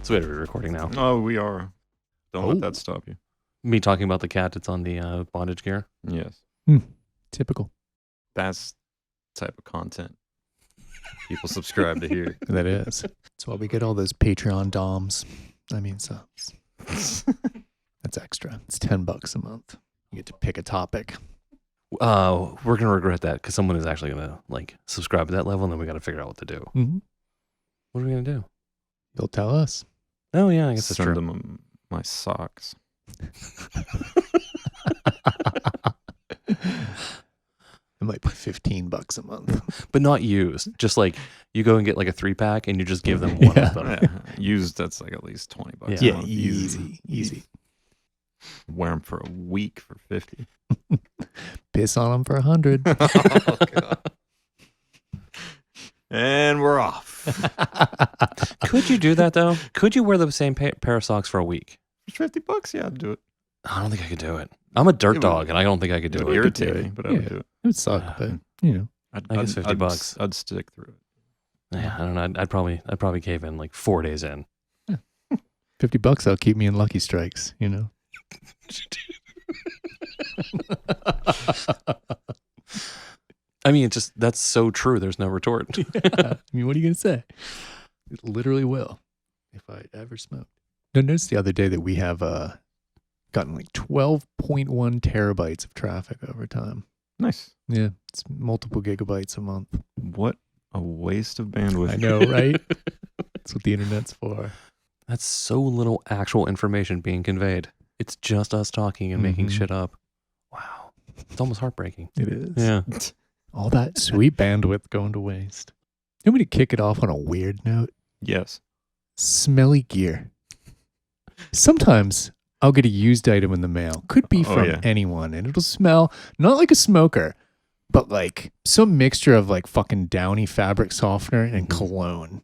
So wait, are we recording now? Oh, we are. Don't let that stop you. Me talking about the cat that's on the bondage gear? Yes. Typical. That's the type of content people subscribe to hear. That is. That's why we get all those Patreon DOMs. I mean, subs. That's extra. It's $10 a month. You get to pick a topic. We're going to regret that because someone is actually going to like subscribe to that level and then we got to figure out what to do. Mm-hmm. What are we going to do? They'll tell us. Oh, yeah, I guess that's Send true. them my socks. It might be $15 a month. But not used. Just like you go and get like a 3-pack and you just give them one of them. Yeah. Used, that's like at least $20 Yeah. a month. Easy. Wear them for a week for 50. Piss on them for 100. Oh, God. And we're off. Could you do that though? Could you wear the same pair of socks for a week? For $50, yeah, I'd do it. I don't think I could do it. I'm a dirt dog and I don't think I could It do would it. irritate me, but I would do it. It would suck, but you know. I guess $50. I'd stick through it. Yeah, I don't know. I'd probably cave in like 4 days in. $50 that'll keep me in Lucky Strikes, you know. I mean, that's so true. There's no retort. Yeah. I mean, what are you going to say? It literally will, if I ever smoked. I noticed the other day that we have gotten like 12.1 terabytes of traffic over time. Nice. Yeah, it's multiple gigabytes a month. What a waste of bandwidth. I know, right? That's what the internet's for. That's so little actual information being conveyed. It's just us talking and making shit up. Wow. It's almost heartbreaking. It is. Yeah. All that sweet bandwidth going to waste. You want me to kick it off on a weird note? Yes. Smelly gear. Sometimes I'll get a used item in the mail. Could be from anyone. And it'll smell not like a smoker, but like some mixture of like fucking Downy fabric softener and cologne.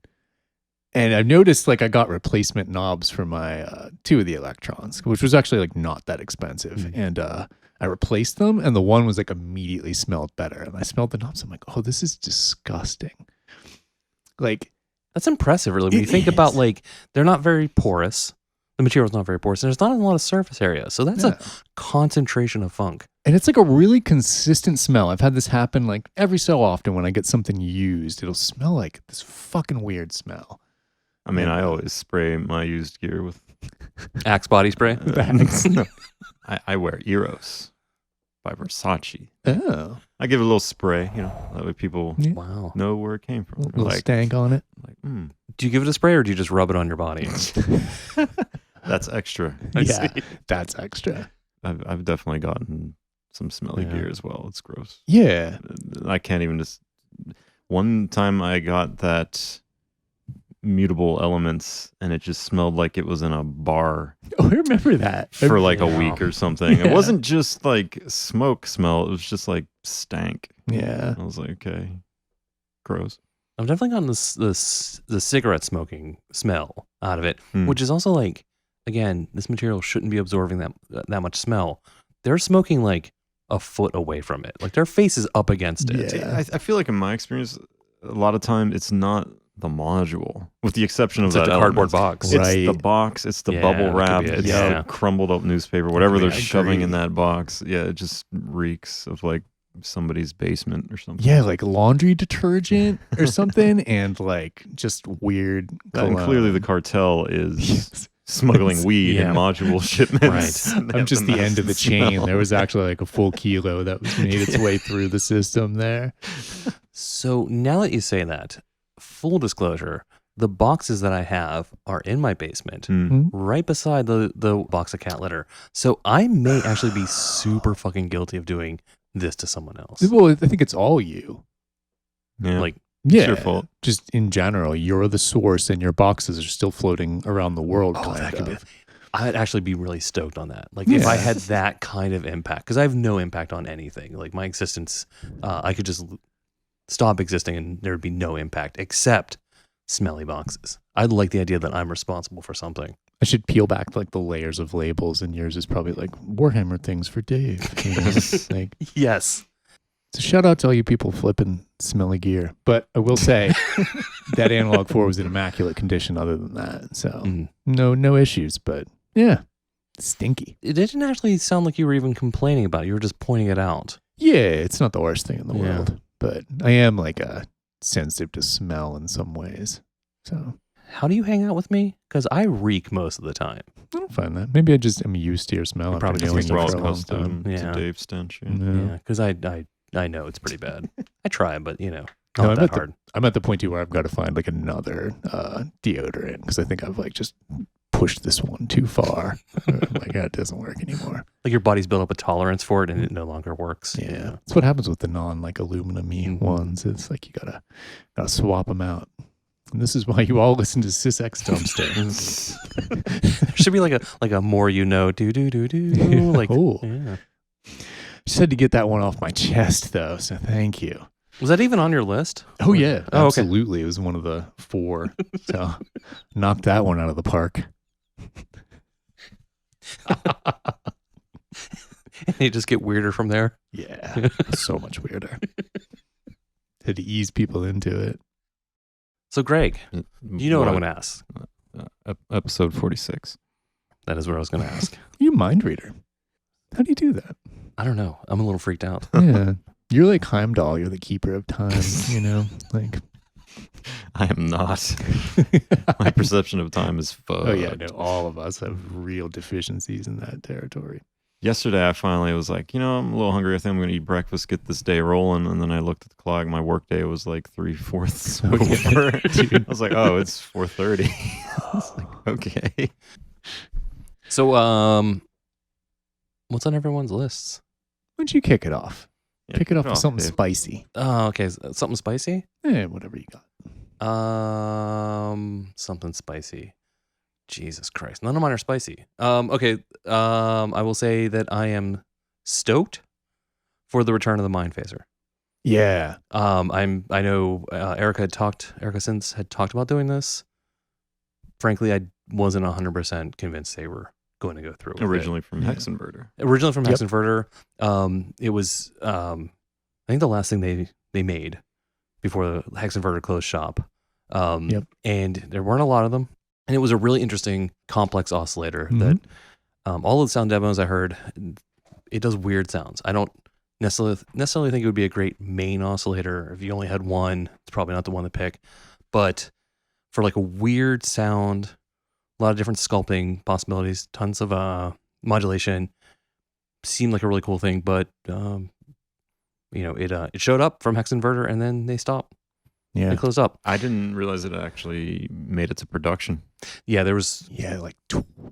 And I've noticed like I got replacement knobs for my 2 of the electrons, which was actually like not that expensive. And I replaced them and the one was like immediately smelled better. And I smelled the knobs. I'm like, oh, this is disgusting. Like, that's impressive, really. When you think about like, they're not very porous. The material's not very porous. And there's not a lot of surface area. So that's a concentration of funk. And it's like a really consistent smell. I've had this happen like every so often when I get something used. It'll smell like this fucking weird smell. I mean, I always spray my used gear with Axe body spray. No. I wear Eros by Versace. Oh, I give it a little spray, you know, that way people Wow. know where it came from. a little stank on it. Like, Do you give it a spray or do you just rub it on your body? that's extra. Yeah, that's extra. I've definitely gotten some smelly gear as well. It's gross. Yeah. I can't even just. One time I got that mutable elements and it just smelled like it was in a bar. Oh, I remember that. For like a week or something. Yeah. It wasn't just like smoke smell. It was just like stank. Yeah. I was like, okay, gross. I've definitely gotten the cigarette smoking smell out of it, which is also like, again, this material shouldn't be absorbing that much smell. They're smoking like a foot away from it. Like their face is up against it. Yeah. I feel like in my experience, a lot of time it's not the module, with the exception of It's that a cardboard box. It's the box, it's the bubble wrap, it's the crumbled up newspaper, whatever they're shoving in that box. Yeah, it just reeks of like somebody's basement or something. Yeah, like laundry detergent or something, and like just weird And clearly the cartel is smuggling weed in module shipments. Right. I'm just the end of the chain. There was actually like a full kilo that was made its way through the system there. So now that you say that, full disclosure, the boxes that I have are in my basement, right beside the box of cat litter. So I may actually be super fucking guilty of doing this to someone else. Well, I think it's all you. Yeah. Like, Yeah, it's your fault. Just in general, you're the source, and your boxes are still floating around the world. I'd actually be really stoked on that. Like if I had that kind of impact, because I have no impact on anything. Like my existence, I could just stop existing and there would be no impact except smelly boxes. I like the idea that I'm responsible for something. I should peel back like the layers of labels, and yours is probably like Warhammer things for Dave. You know? Like, yes. so shout out to all you people flipping smelly gear. But I will say that Analog 4 was in immaculate condition other than that. So no issues. But yeah, stinky. It didn't actually sound like you were even complaining about it. You were just pointing it out. Yeah, it's not the worst thing in the world. But I am like sensitive to smell in some ways. So how do you hang out with me? Because I reek most of the time. I don't find that. Maybe I just am used to your smell. Probably I think we're all accustomed to Dave's stench. Yeah, because I know it's pretty bad. I try, but not that hard. I'm at the point too where I've got to find like another deodorant because I think I've like just pushed this one too far. Like it doesn't work anymore. Like your body's built up a tolerance for it and it no longer works. Yeah, that's what happens with the like aluminum-y ones. It's like you gotta swap them out. And this is why you all listen to SysEx Dumpster. There should be like a more do like Just had to get that one off my chest though, so thank you. Was that even on your list? Oh yeah, absolutely. Okay. It was one of the 4. So knocked that one out of the park. And you just get weirder from there. Yeah, so much weirder. Had to ease people into it. So Greg, you know what I'm going to ask. Episode 46. That is what I was going to ask. You a mind reader? How do you do that? I don't know. I'm a little freaked out. Yeah, you're like Heimdall. You're the keeper of time. Like. I am not. My perception of time is fucked. Oh yeah, no, all of us have real deficiencies in that territory. Yesterday, I finally was like, I'm a little hungry. I think I'm going to eat breakfast, get this day rolling. And then I looked at the clock. My work day was like 3/4 over. I was like, oh, it's 4:30. I was like, okay. So, what's on everyone's lists? Why don't you kick it off? Yeah, kick it off with something spicy. Oh, okay. Something spicy? Yeah, whatever you got. Something spicy. Jesus Christ. None of mine are spicy. Okay. I will say that I am stoked for the return of the Mindphaser. Yeah. I know Erica since had talked about doing this. Frankly, I wasn't 100% convinced they were going to go through with Originally it. from Hexinverter. Originally from Hexinverter. It was I think the last thing they made before the Hexinverter closed shop. And there weren't a lot of them. And it was a really interesting, complex oscillator that all of the sound demos I heard, it does weird sounds. I don't necessarily think it would be a great main oscillator. If you only had one, it's probably not the one to pick. But for like a weird sound, a lot of different sculpting possibilities, tons of modulation, seemed like a really cool thing. But, it showed up from Hexinverter and then they stopped. Yeah. They closed up. I didn't realize it actually made it to production. Yeah, there was... Yeah, like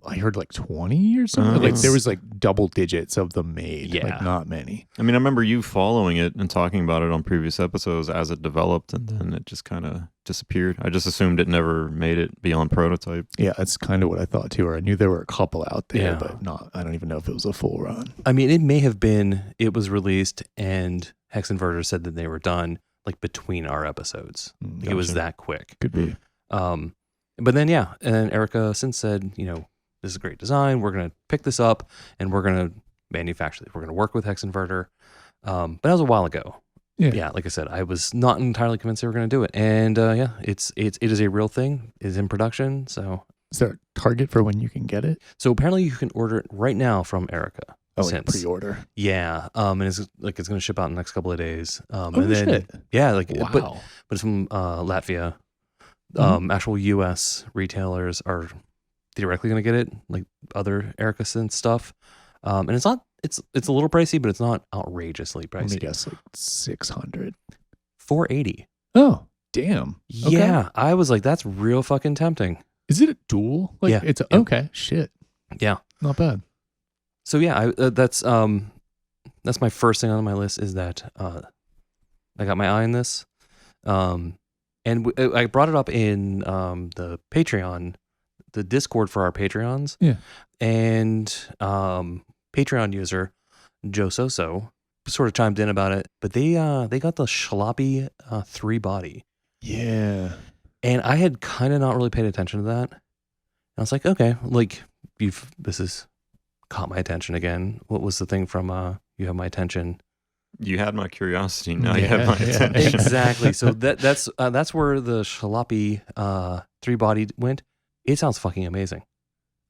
I heard like 20 or something. Like there was like double digits of them made. Yeah. Like not many. I mean, I remember you following it and talking about it on previous episodes as it developed, and then it just kind of disappeared. I just assumed it never made it beyond prototype. Yeah, that's kind of what I thought too. Or I knew there were a couple out there, Yeah. but not. I don't even know if it was a full run. I mean, it may have been, it was released and Hexinverter said that they were done like between our episodes. It was that quick. Could be. But then, and then Erica since said, this is a great design. We're going to pick this up and we're going to manufacture it. We're going to work with Hexinverter. But that was a while ago. Yeah. Like I said, I was not entirely convinced they were going to do it. And it is a real thing. It's in production. So is there a target for when you can get it? So apparently you can order it right now from Erica. Oh, like pre-order. Yeah. And it's going to ship out in the next couple of days. And then, shit. Yeah. Like, wow. But it's from Latvia. Actual U.S. retailers are theoretically going to get it, like other Erica Synth stuff. And it's not, it's a little pricey, but it's not outrageously pricey. Let me guess, like $600. $480. Oh, damn. Okay. Yeah. I was like, that's real fucking tempting. Is it a dual? Like, yeah. It's okay. Shit. Yeah. Not bad. So yeah, that's my first thing on my list is that I got my eye on this, and I brought it up in the Patreon, the Discord for our Patreons. Yeah, and Patreon user Joe Soso sort of chimed in about it, but they got the Schloppy 3 Body. Yeah, and I had kind of not really paid attention to that. And I was like, okay, like this is caught my attention again. What was the thing from You Have My Attention? You had my curiosity. Now you have my attention. Exactly. So that's where the jalopy 3-body went. It sounds fucking amazing.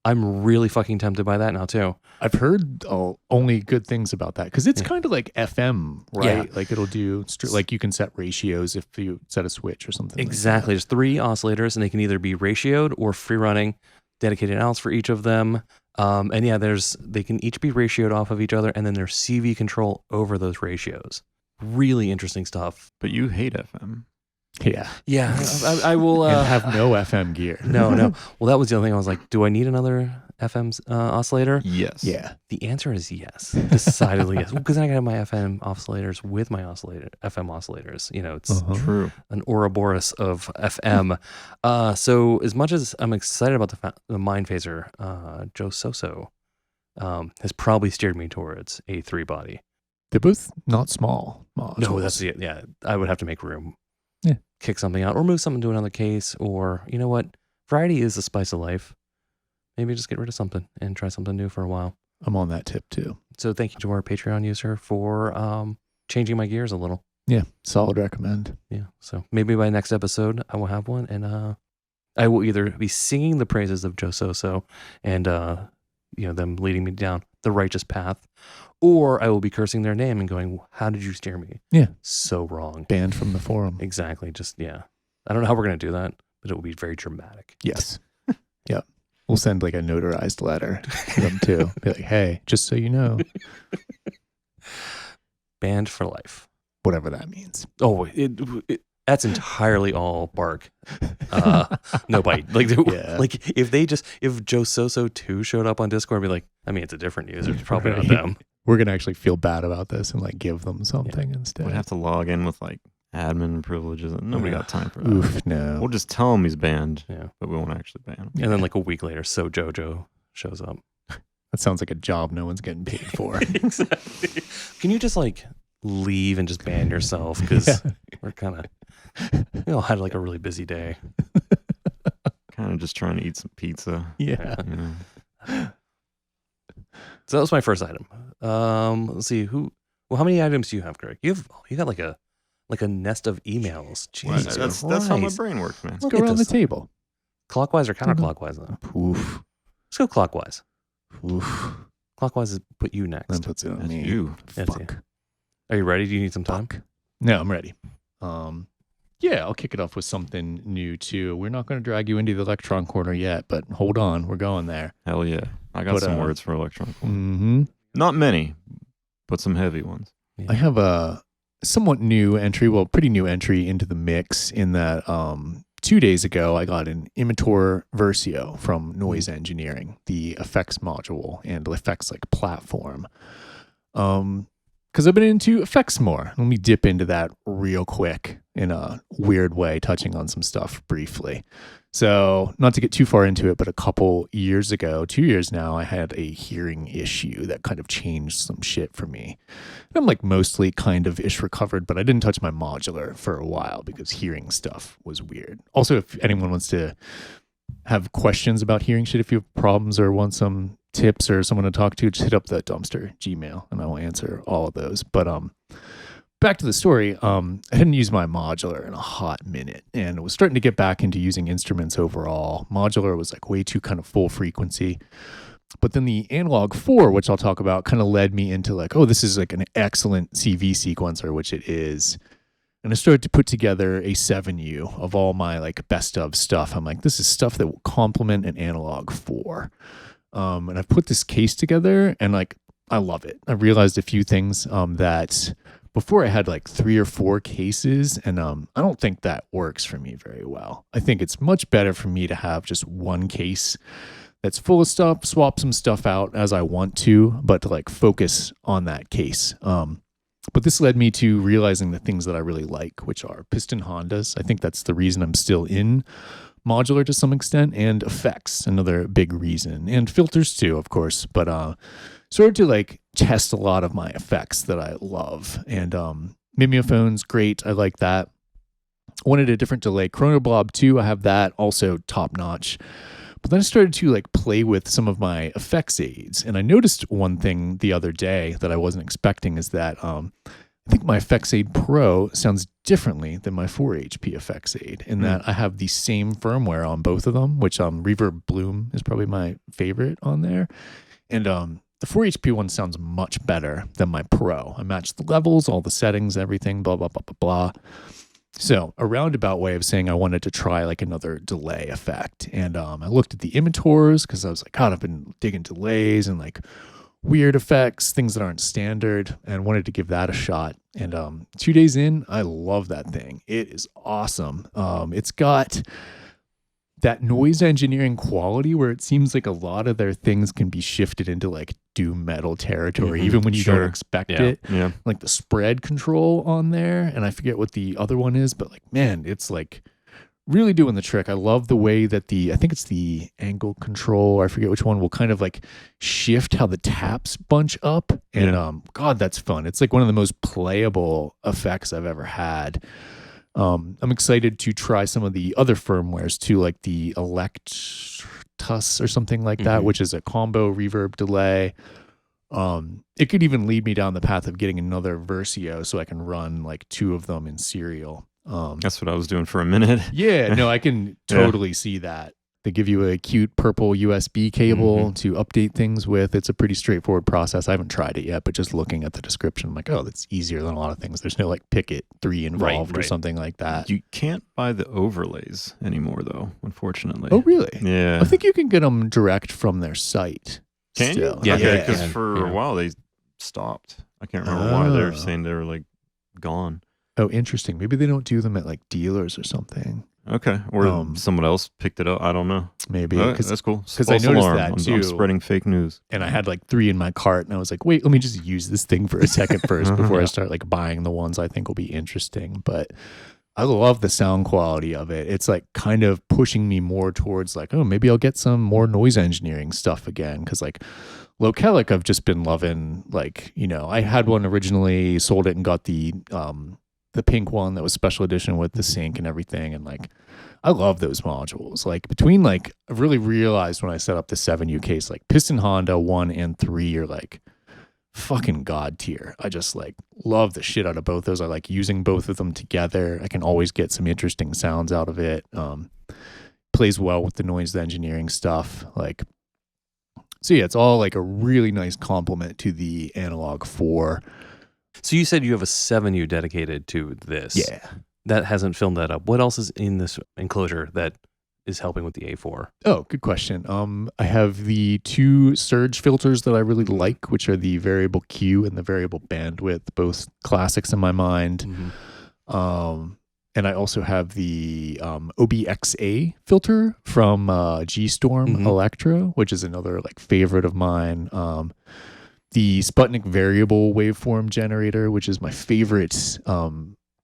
I'm really fucking tempted by that now too. I've heard only good things about that because it's kind of like FM, right? Yeah. Like it'll do like you can set ratios if you set a switch or something. Exactly. Like There's 3 oscillators, and they can either be ratioed or free running. Dedicated outs for each of them. And yeah, they can each be ratioed off of each other, and then there's CV control over those ratios. Really interesting stuff. But you hate FM. Yeah. Yeah, I will. And have no FM gear. No. Well, that was the other thing. I was like, do I need another FM oscillator? Yes. Yeah. The answer is yes. Decidedly yes. Because then I got my FM oscillators with my FM oscillators. You know, it's True. an Ouroboros of FM. So as much as I'm excited about the Mindphaser, Joe Soso has probably steered me towards a 3-body. They're both not small modules. No, that's it. Yeah, I would have to make room. Yeah. Kick something out or move something to another case, or you know what? Variety is the spice of life. Maybe just get rid of something and try something new for a while. I'm on that tip too. So thank you to our Patreon user for changing my gears a little. Yeah, solid recommend. Yeah. So maybe by next episode I will have one, and I will either be singing the praises of Joe Soso and them leading me down the righteous path, or I will be cursing their name and going, "How did you steer me?" Yeah. So wrong. Banned from the forum. Exactly. Just yeah. I don't know how we're gonna do that, but it will be very dramatic. Yes. Yep. We'll send like a notarized letter to them too. Be like, hey, just so you know. Banned for life. Whatever that means. Oh, that's entirely all bark. No bite. Like, like if Joe Soso 2 showed up on Discord, I'd be like, I mean, it's a different user. It's probably not them. We're going to actually feel bad about this and like give them something instead. We'd have to log in with like admin privileges. Nobody got time for that. Oof, no. We'll just tell him he's banned, Yeah. but we won't actually ban him. And then like a week later, So Jojo shows up. That sounds like a job no one's getting paid for. Exactly. Can you just like leave and just ban yourself? Because we're kind of, we all had like a really busy day. Kind of just trying to eat some pizza. Yeah. You know? So that was my first item. Let's see how many items do you have, Greg? You got like a nest of emails. Jesus That's how my Christ. brain works, man. Let's go around the table. Clockwise or counterclockwise though? Oof. Let's go clockwise. Oof. Clockwise is put you next. That puts it on That's me. you. That's Fuck. Are you ready? Do you need some time? Fuck. No, I'm ready. Yeah, I'll kick it off with something new too. We're not going to drag you into the electron corner yet, but hold on, we're going there. Hell yeah. I got some words for electronic. Mm-hmm. Not many, but some heavy ones. Yeah. I have a somewhat new entry, well, pretty new entry into the mix in that 2 days ago, I got an Imitor Versio from Noise Engineering, the effects module and effects like platform. Because I've been into effects more. Let me dip into that real quick in a weird way, touching on some stuff briefly. So not to get too far into it, but a couple years ago, 2 years now, I had a hearing issue that kind of changed some shit for me. And I'm like mostly kind of ish recovered, but I didn't touch my modular for a while because hearing stuff was weird. Also, if anyone wants to have questions about hearing shit, if you have problems or want some tips or someone to talk to, just hit up the dumpster Gmail and I will answer all of those. But back to the story, I hadn't used my modular in a hot minute and was starting to get back into using instruments overall. Modular was like way too kind of full frequency. But then the analog 4, which I'll talk about, kind of led me into like, oh, this is like an excellent CV sequencer, which it is. And I started to put together a 7U of all my like best of stuff. I'm like, this is stuff that will complement an analog 4. And I've put this case together and like, I love it. I realized a few things that before I had like 3 or 4 cases, and I don't think that works for me very well. I think it's much better for me to have just one case that's full of stuff, swap some stuff out as I want to, but to like focus on that case. But this led me to realizing the things that I really like, which are piston Hondas. I think that's the reason I'm still in modular to some extent, and effects, another big reason, and filters too, of course. But started to like test a lot of my effects that I love, and mimeophone's great. I like that. Wanted a different delay. Chronoblob 2, I have that, also top notch. But then I started to like play with some of my effects aids. And I noticed one thing the other day that I wasn't expecting is that think my Effects Aid Pro sounds differently than my 4HP Effects Aid in that I have the same firmware on both of them, which Reverb Bloom is probably my favorite on there. And the 4HP one sounds much better than my Pro. I matched the levels, all the settings, everything, blah, blah, blah, blah, blah. So a roundabout way of saying I wanted to try like another delay effect. And I looked at the imitors because I was like, God, I've been digging delays and like weird effects, things that aren't standard, and wanted to give that a shot. And 2 days in, I love that thing. It is awesome. It's got that noise engineering quality where it seems like a lot of their things can be shifted into like doom metal territory, even when you don't expect it. Yeah. Like the spread control on there, and I forget what the other one is, but like, man, it's like really doing the trick. I love the way that I think it's the angle control, or I forget which one, will kind of like shift how the taps bunch up. And God, that's fun. It's like one of the most playable effects I've ever had. I'm excited to try some of the other firmwares too, like the Electus or something like that, which is a combo reverb delay. It could even lead me down the path of getting another Versio so I can run like 2 of them in serial. That's what I was doing for a minute. Yeah, no, I can totally see that. They give you a cute purple USB cable to update things with. It's a pretty straightforward process. I haven't tried it yet, but just looking at the description, I'm like, oh, that's easier than a lot of things. There's no like Picket 3 involved or something like that. You can't buy the overlays anymore, though, unfortunately. Oh, really? Yeah. I think you can get them direct from their site. Can still. you? Yeah, because for a while they stopped. I can't remember why. They were saying they were like gone. Oh, interesting. Maybe they don't do them at like dealers or something. Okay, or someone else picked it up. I don't know. Maybe. That's cool. Because I noticed that too. I'm spreading fake news. And I had like 3 in my cart, and I was like, wait, let me just use this thing for a second first before I start like buying the ones I think will be interesting. But I love the sound quality of it. It's like kind of pushing me more towards like, oh, maybe I'll get some more noise engineering stuff again. Because like Localic, I've just been loving. Like, you know, I had one originally, sold it, and got the pink one that was special edition with the sync and everything. And like, I love those modules. Like between like, I've really realized when I set up the 7U case, like Piston Honda 1 and 3 are like fucking god tier. I just like love the shit out of both those. I like using both of them together. I can always get some interesting sounds out of it. Plays well with the noise engineering stuff. Like, so yeah, it's all like a really nice complement to the Analog 4. So you said you have a 7U dedicated to this. Yeah. That hasn't filled that up. What else is in this enclosure that is helping with the A4? Oh, good question. I have the 2 surge filters that I really like, which are the variable Q and the variable bandwidth, both classics in my mind. And I also have the OBXA filter from G-Storm Electro, which is another like favorite of mine. The Sputnik variable waveform generator, which is my favorite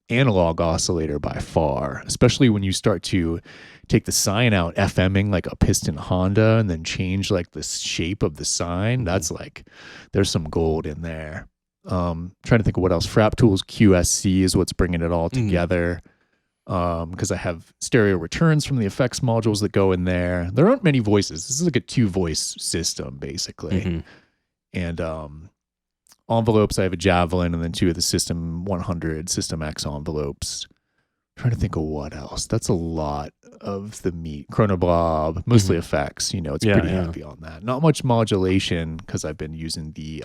analog oscillator by far, especially when you start to take the sine out, FMing like a Piston Honda, and then change like the shape of the sine. That's like, there's some gold in there. Trying to think of what else. Frap Tools QSC is what's bringing it all together. Because I have stereo returns from the effects modules that go in there. There aren't many voices. This is like a 2-voice system, basically. And envelopes, I have a Javelin and then 2 of the System 100 System X envelopes. I'm trying to think of what else. That's a lot of the meat. Chronoblob, mostly effects. You know, it's pretty heavy on that. Not much modulation because I've been using the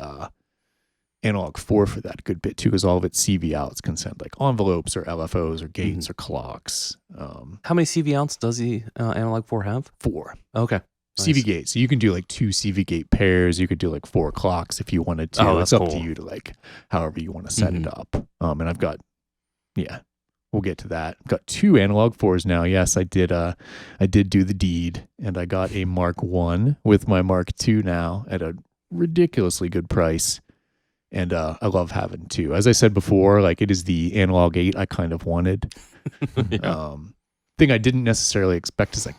Analog 4 for that a good bit too, because all of its CV outs can send like envelopes or LFOs or gates or clocks. How many CV outs does the Analog 4 have? 4. Okay. Nice. CV gate. So you can do like 2 CV gate pairs. You could do like 4 clocks if you wanted to. It's up to you to like however you want to set it up. And I've got, we'll get to that. I've got 2 Analog 4s now. Yes, I did do the deed, and I got a Mark 1 with my Mark 2 now at a ridiculously good price. And I love having 2. As I said before, like it is the Analog 8 I kind of wanted. Thing I didn't necessarily expect is I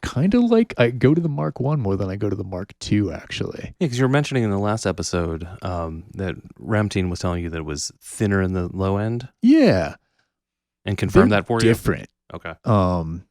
go to the Mark 1 more than I go to the Mark 2 actually. Yeah, because you were mentioning in the last episode that Ramteen was telling you that it was thinner in the low end. Yeah. And confirm that for you? Different. Okay. I'm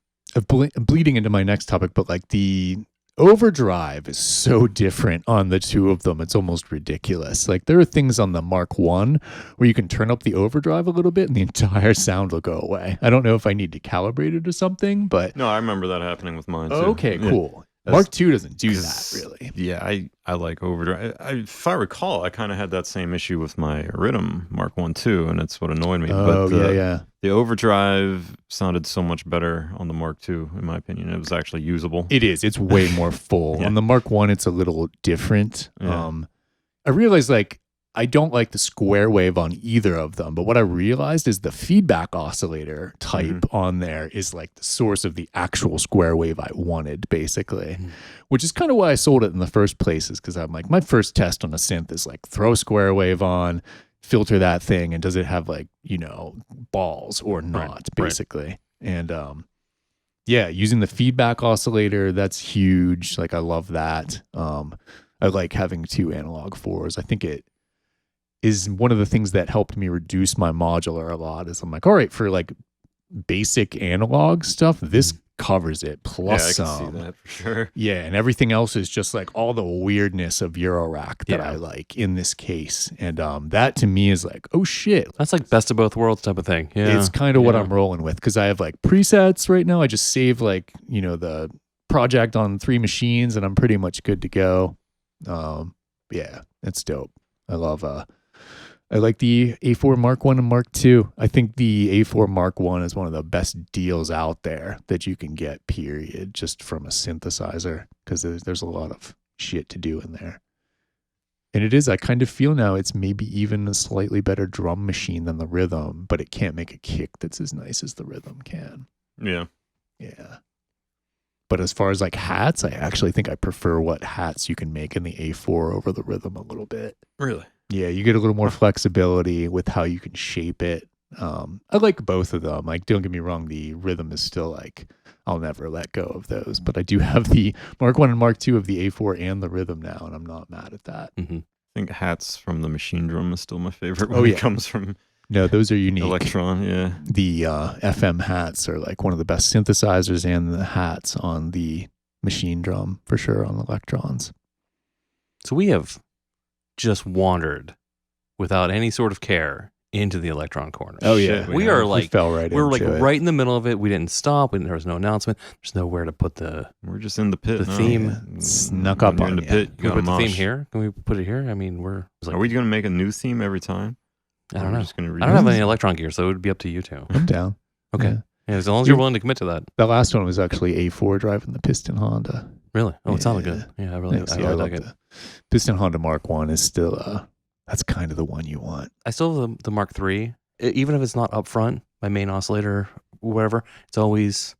bleeding into my next topic, but like the overdrive is so different on the two of them. It's almost ridiculous. Like there are things on the Mark I where you can turn up the overdrive a little bit and the entire sound will go away. I don't know if I need to calibrate it or something, but No, I remember that happening with mine too. okay, Yeah. cool. Mark II doesn't do that really. Yeah, I like overdrive. If I recall, I kind of had that same issue with my Rhythm Mark I too, and it's what annoyed me. Oh, but yeah. The overdrive sounded so much better on the Mark II, in my opinion. It was actually usable. It is. It's way more full. Yeah. On the Mark I, it's a little different. Yeah. I realized like I don't like the square wave on either of them, but what I realized is the feedback oscillator type on there is like the source of the actual square wave I wanted, basically, which is kind of why I sold it in the first place, is because I'm like, my first test on a synth is like throw a square wave on, filter that thing, and does it have like, you know, balls or not, basically. And yeah, using the feedback oscillator, that's huge. Like I love that. I like having 2 analog 4s. I think it is one of the things that helped me reduce my modular a lot. Is I'm like, all right, for like basic analog stuff, this covers it plus yeah, I can some. see that for sure. Yeah, and everything else is just like all the weirdness of Eurorack that I like in this case. And that to me is like, oh shit. That's like best of both worlds type of thing. Yeah. It's kind of what I'm rolling with, because I have like presets right now. I just save like, you know, the project on 3 machines and I'm pretty much good to go. Yeah, it's dope. I love I like the A4 Mark I and Mark II. I think the A4 Mark I is one of the best deals out there that you can get, period, just from a synthesizer, because there's a lot of shit to do in there. And it is, I kind of feel now it's maybe even a slightly better drum machine than the Rhythm, but it can't make a kick that's as nice as the Rhythm can. Yeah. Yeah. But as far as like hats, I actually think I prefer what hats you can make in the A4 over the Rhythm a little bit. Really? Yeah, you get a little more flexibility with how you can shape it. I like both of them. Like, don't get me wrong, the Rhythm is still like, I'll never let go of those. But I do have the Mark I and Mark II of the A4 and the Rhythm now, and I'm not mad at that. Mm-hmm. I think hats from the machine drum is still my favorite when it comes from no, those are unique. Electron, yeah. The FM hats are like one of the best synthesizers, and the hats on the machine drum for sure on Electrons. So we have just wandered without any sort of care into the Electron corner. Oh yeah, we are like, we fell right we're like into it. right in the middle of it. We didn't stop. There was no announcement. There's nowhere to put We're just in the pit. the now. theme. Snuck up When you're on in the you. pit. Can we put the theme here? Can we put it here? I mean, we're like, Are we going to make a new theme every time? I don't know. Just gonna I don't have any Electron gear, so it would be up to you two. I'm down. Okay. Yeah. Yeah, as long as you're willing to commit to that. The last one was actually A4 driving the Piston Honda. Really? Oh, it sounded Yeah. good. Yeah, I really Thanks. like love it. the Piston Honda Mark I is still that's kind of the one you want. I still have the Mark III. Even if it's not up front, my main oscillator, whatever, it's always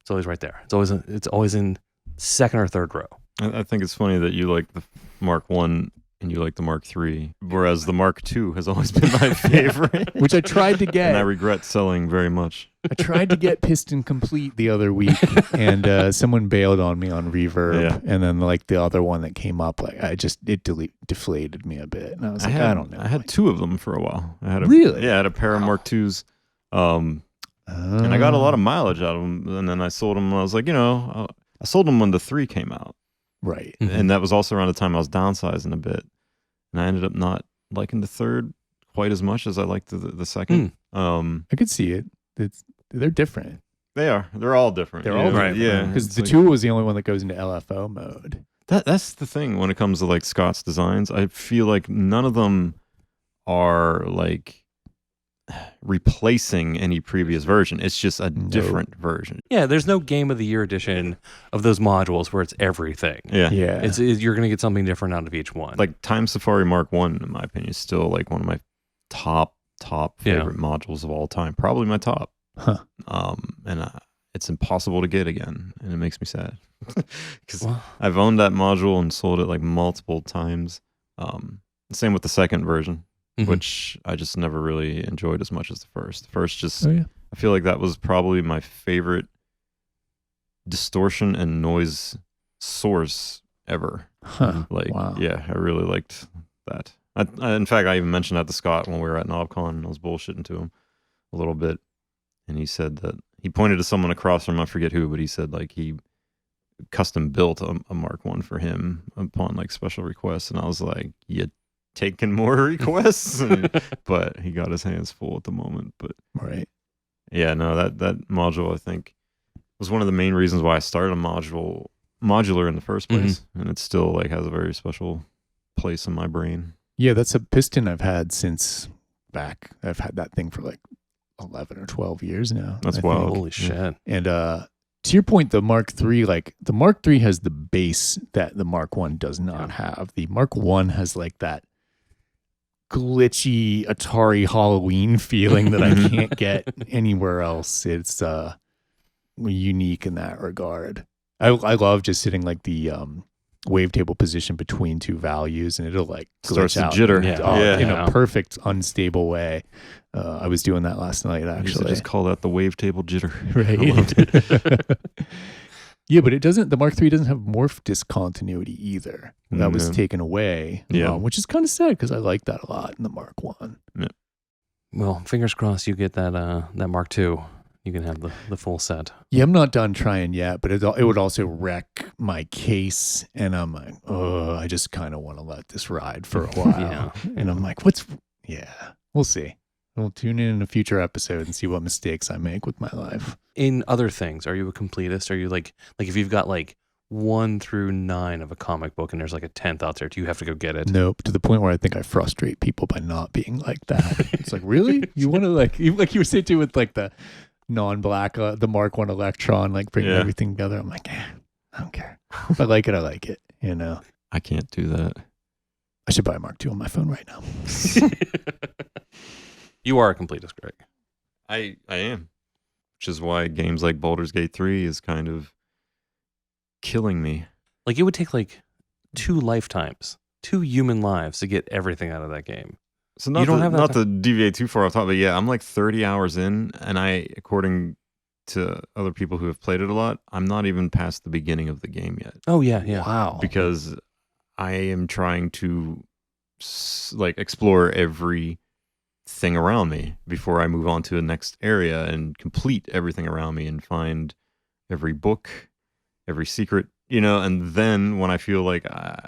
right there. It's always in second or third row. I think it's funny that you like the Mark I and you like the Mark III, whereas the Mark II has always been my favorite. Which I tried to get. And I regret selling very much. I tried to get Piston Complete the other week, and someone bailed on me on Reverb. Yeah. And then like the other one that came up, like it deflated me a bit. And I was like, I don't know. I had 2 of them for a while. I had Really? Yeah, I had a pair of Mark IIs. And I got a lot of mileage out of them. And then I sold them. And I was like, I sold them when the 3 came out. Right. Mm-hmm. And that was also around the time I was downsizing a bit. And I ended up not liking the 3rd quite as much as I liked the 2nd. I could see it. They're different. They are. They're all different. They're all different. Yeah. Because It's the like- Tool was the only one that goes into LFO mode. That's the thing when it comes to like Scott's designs. I feel like none of them are like replacing any previous version. It's just a different version. Yeah, there's no Game of the Year edition of those modules where it's everything. Yeah. Yeah. You're going to get something different out of each one. Like Time Safari Mark 1, in my opinion, is still like one of my top favorite modules of all time. Probably my top. Huh. And it's impossible to get again, and it makes me sad because Well- I've owned that module and sold it like multiple times. Same with the 2nd version, Mhm. which I just never really enjoyed as much as the first. The first just, Oh, yeah. I feel like that was probably my favorite distortion and noise source ever. Huh. Like, Wow. yeah, I really liked that. In fact, I even mentioned that to Scott when we were at NobCon. I was bullshitting to him a little bit. And he said that he pointed to someone across from him, I forget who, but he said like he custom built a Mark 1 for him upon like special requests, and I was like, you taking more requests? But he got his hands full at the moment. But Right. yeah, no, that module I think was one of the main reasons why I started a modular in the first place, and it still like has a very special place in my brain. Yeah, that's a piston I've had since back. I've had that thing for like 11 or 12 years now. That's wild. Holy shit. And to your point, the Mark III, like the Mark III has the base that the Mark I does not have. The Mark I has like that glitchy Atari Halloween feeling that I can't get anywhere else. It's unique in that regard. I love just sitting like the wavetable position between two values, and it'll like starts glitch to out jitter in a perfect unstable way. I was doing that last night I used to actually. just call that the wavetable jitter. Right. Yeah, but it doesn't. The Mark III doesn't have morph discontinuity either. That was taken away. Which is kind of sad because I like that a lot in the Mark I. Yeah. Well, fingers crossed you get that Mark II. You can have the full set. Yeah, I'm not done trying yet, but it would also wreck my case, and I'm like, oh, I just kind of want to let this ride for a while. Yeah. And I'm like, we'll see. We'll tune in a future episode and see what mistakes I make with my life. In other things, are you a completist? Are you like if you've got like 1 through 9 of a comic book and there's like a 10th out there, do you have to go get it? Nope. To the point where I think I frustrate people by not being like that. It's like, really? You want to like you were saying too with like the non-black, the Mark I Electron, like bringing everything together. I'm like, I don't care. If I like it, I like it. You know. I can't do that. I should buy a Mark II on my phone right now. You are a completist, Greg. I am. Which is why games like Baldur's Gate 3 is kind of killing me. Like it would take like 2 lifetimes, 2 human lives to get everything out of that game. So not to deviate too far off top, but yeah, I'm like 30 hours in, and according to other people who have played it a lot, I'm not even past the beginning of the game yet. Oh yeah. Wow. Because I am trying to like explore every thing around me before I move on to the next area and complete everything around me and find every book, every secret, and then when I feel like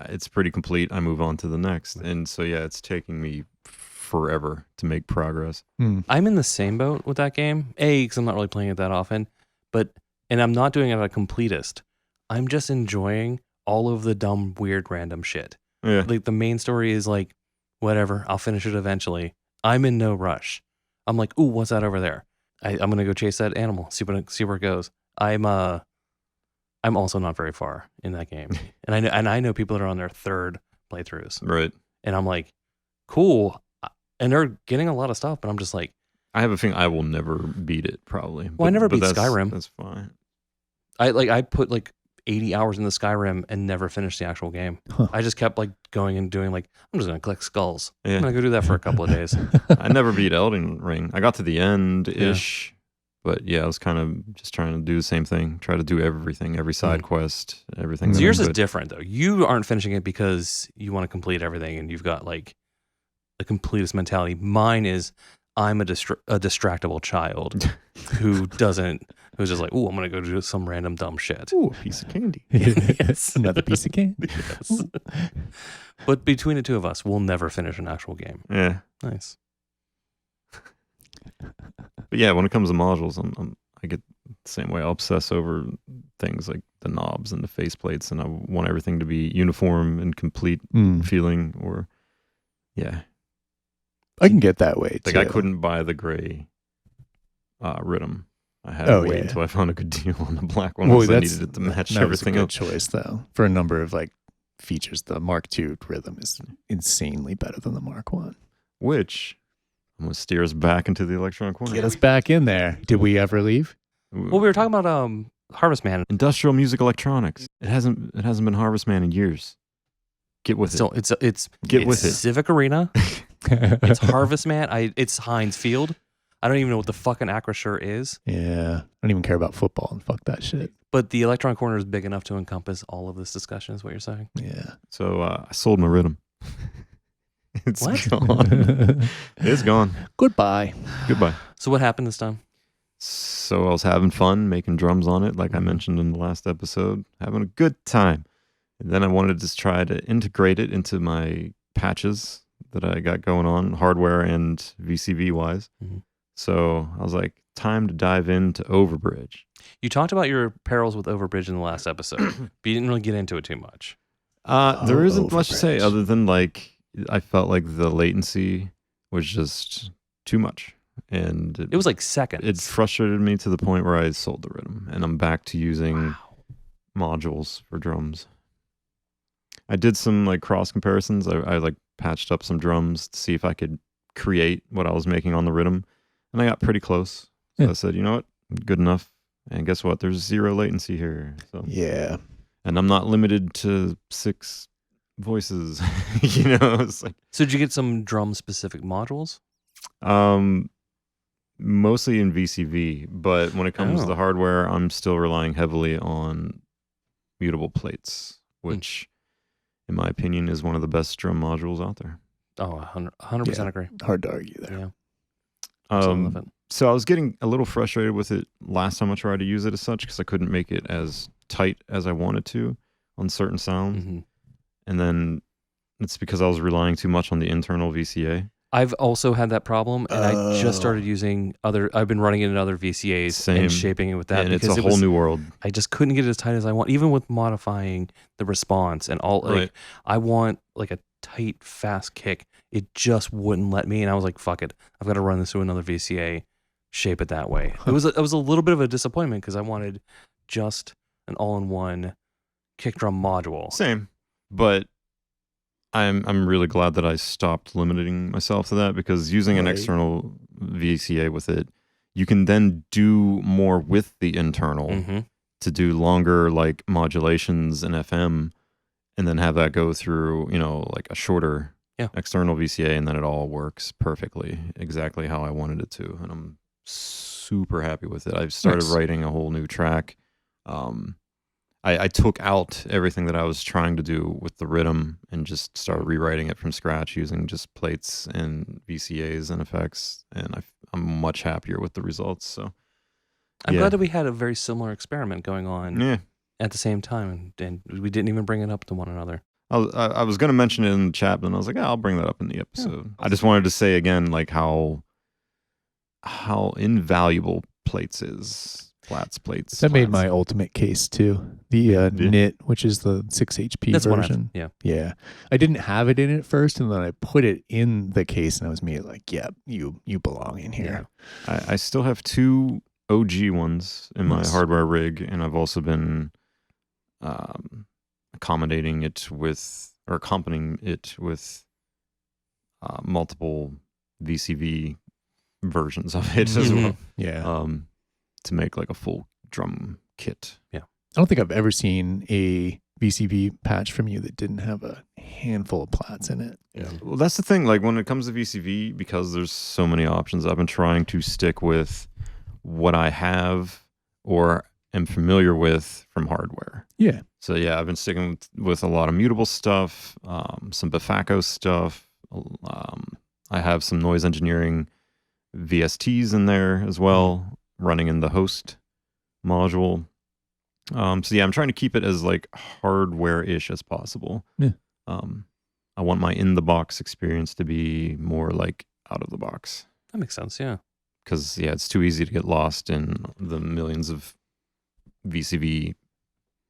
it's pretty complete, I move on to the next. And so, yeah, it's taking me forever to make progress. I'm in the same boat with that game. Because I'm not really playing it that often, and I'm not doing it as a completist. I'm just enjoying all of the dumb, weird, random shit. Yeah. Like the main story is like, whatever, I'll finish it eventually. I'm in no rush. I'm like, ooh, what's that over there? I'm gonna go chase that animal, see where it goes. I'm also not very far in that game, and I know people that are on their 3rd playthroughs, Right? And I'm like, cool, and they're getting a lot of stuff, but I'm just like, I have a feeling I will never beat it, probably. Well, I never beat Skyrim. That's fine. I put like 80 hours in the Skyrim and never finished the actual game. Huh. I just kept like going and doing like, I'm just gonna collect skulls. Yeah. I'm gonna go do that for a couple of days. I never beat Elden Ring. I got to the end-ish, but yeah, I was kind of just trying to do the same thing. Try to do everything, every side quest, everything. So yours is different though. You aren't finishing it because you want to complete everything and you've got like the completist mentality. Mine is I'm a distractible child who's just like, ooh, I'm going to go do some random dumb shit. Ooh, a piece of candy. Yes. Another piece of candy. Yes. But between the two of us, we'll never finish an actual game. Yeah. Nice. But yeah, when it comes to modules, I get the same way. I'll obsess over things like the knobs and the faceplates, and I want everything to be uniform and complete feeling. Or, yeah. I can get that way, like too. I couldn't buy the gray rhythm. I had to wait until I found a good deal on the black one because I needed it to match everything That up. was a good choice, though. For a number of like features, the Mark II rhythm is insanely better than the Mark I. Which I'm going to steer us back into the electronic corner. Get us back in there. Did we ever leave? Well, we were talking about Harvest Man. Industrial music electronics. It hasn't been Harvest Man in years. Get with it. It's Get with it. Civic Arena. It's Harvest Man. It's Heinz Field. I don't even know what the fucking acrosure is. Yeah. I don't even care about football and fuck that shit. But the electronic corner is big enough to encompass all of this discussion, is what you're saying. Yeah. So I sold my rhythm. It's What? gone. It's gone. Goodbye. Goodbye. So what happened this time? So I was having fun making drums on it, like I mentioned in the last episode, having a good time. And then I wanted to try to integrate it into my patches that I got going on, hardware and VCV wise. Mm-hmm. So I was like, time to dive into Overbridge. You talked about your perils with Overbridge in the last episode, but you didn't really get into it too much. There isn't much to Overbridge. say other than like I felt like the latency was just too much. And It was like seconds. it frustrated me to the point where I sold the rhythm, and I'm back to using modules for drums. I did some like cross comparisons. I like patched up some drums to see if I could create what I was making on the rhythm, and I got pretty close. So Yeah. I said, you know what, good enough. And guess what? There's 0 latency here. So Yeah. and I'm not limited to 6 voices. You know, it's like So did you get some drum specific modules? mostly in VCV, but when it comes to the hardware, I'm still relying heavily on mutable plates, which in my opinion is one of the best drum modules out there. Oh, 100% agree. Hard to argue there. Yeah. Absolutely love it. So I was getting a little frustrated with it last time I tried to use it as such because I couldn't make it as tight as I wanted to on certain sounds. Mm-hmm. And then it's because I was relying too much on the internal VCA. I've also had that problem, and I just started using I've been running it in other VCAs and shaping it with that. And it's a whole new world. I just couldn't get it as tight as I want, even with modifying the response and all. Like, I want like a tight, fast kick. It just wouldn't let me, and I was like, "Fuck it, I've got to run this through another VCA, shape it that way." It was a little bit of a disappointment because I wanted just an all-in-one kick drum module. Same, but I'm really glad that I stopped limiting myself to that, because using an external VCA with it, you can then do more with the internal to do longer like modulations in FM, and then have that go through, you know, like a shorter external VCA, and then it all works perfectly, exactly how I wanted it to. And I'm super happy with it. I've started writing a whole new track. I took out everything that I was trying to do with the rhythm and just started rewriting it from scratch using just plates and VCAs and effects, and I'm much happier with the results. So I'm glad that we had a very similar experiment going on at the same time, and we didn't even bring it up to one another. I was going to mention it in the chat, but I was like, I'll bring that up in the episode. I just wanted to say again, like how invaluable plates is. Plates. That made my ultimate case too. The knit, which is the 6 HP version. Yeah. I didn't have it in it first, and then I put it in the case, and I was immediately like, "Yeah, you belong in here." Yeah. I still have 2 OG ones in my hardware rig, and I've also been accompanying it with multiple VCV versions of it as well. Yeah. To make like a full drum kit. I don't think I've ever seen a VCV patch from you that didn't have a handful of plats in it. Yeah. Well, that's the thing. Like when it comes to VCV, because there's so many options, I've been trying to stick with what I have or am familiar with from hardware. Yeah. So yeah, I've been sticking with a lot of mutable stuff, some Bafako stuff. I have some noise engineering VSTs in there as well, running in the host module. So yeah, I'm trying to keep it as like hardware-ish as possible. Yeah. I want my in-the-box experience to be more like out of the box. That makes sense, yeah. Because yeah, it's too easy to get lost in the millions of VCV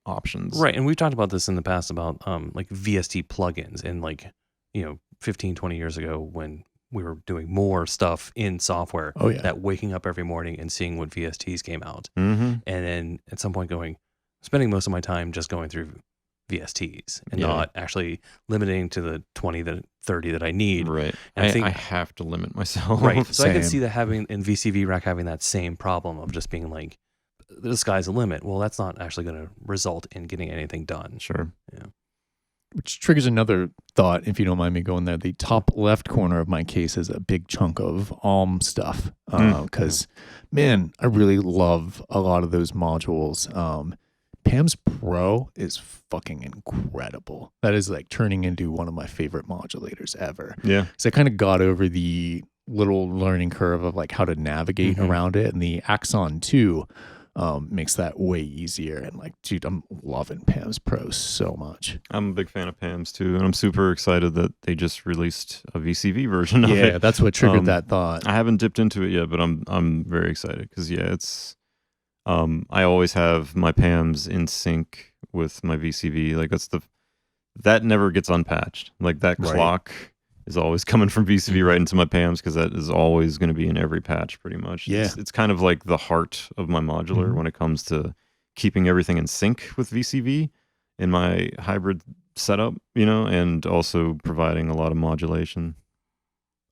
options. Right, and we've talked about this in the past about like VST plugins, and like, you know, 15, 20 years ago when we were doing more stuff in software, that waking up every morning and seeing what VSTs came out, and then at some point spending most of my time just going through VSTs and not actually limiting to the 20 to 30 that I need. Right. And I have to limit myself. Right. So I can see that having in VCV Rack having that same problem of just being like, the sky's the limit. Well, that's not actually going to result in getting anything done. Sure. Yeah. Which triggers another thought, if you don't mind me going there. The top left corner of my case is a big chunk of ALM stuff. Because, man, I really love a lot of those modules. Pam's Pro is fucking incredible. That is like turning into one of my favorite modulators ever. Yeah. So I kind of got over the little learning curve of like how to navigate around it, and the Axon 2 makes that way easier. And like, dude, I'm loving Pam's Pro so much. I'm a big fan of Pam's too, and I'm super excited that they just released a VCV version of it. Yeah, that's what triggered that thought. I haven't dipped into it yet, but I'm very excited because it's I always have my Pam's in sync with my VCV. Like that never gets unpatched. Like that clock is always coming from VCV right into my Pam's because that is always going to be in every patch pretty much. Yeah. It's kind of like the heart of my modular when it comes to keeping everything in sync with VCV in my hybrid setup, and also providing a lot of modulation.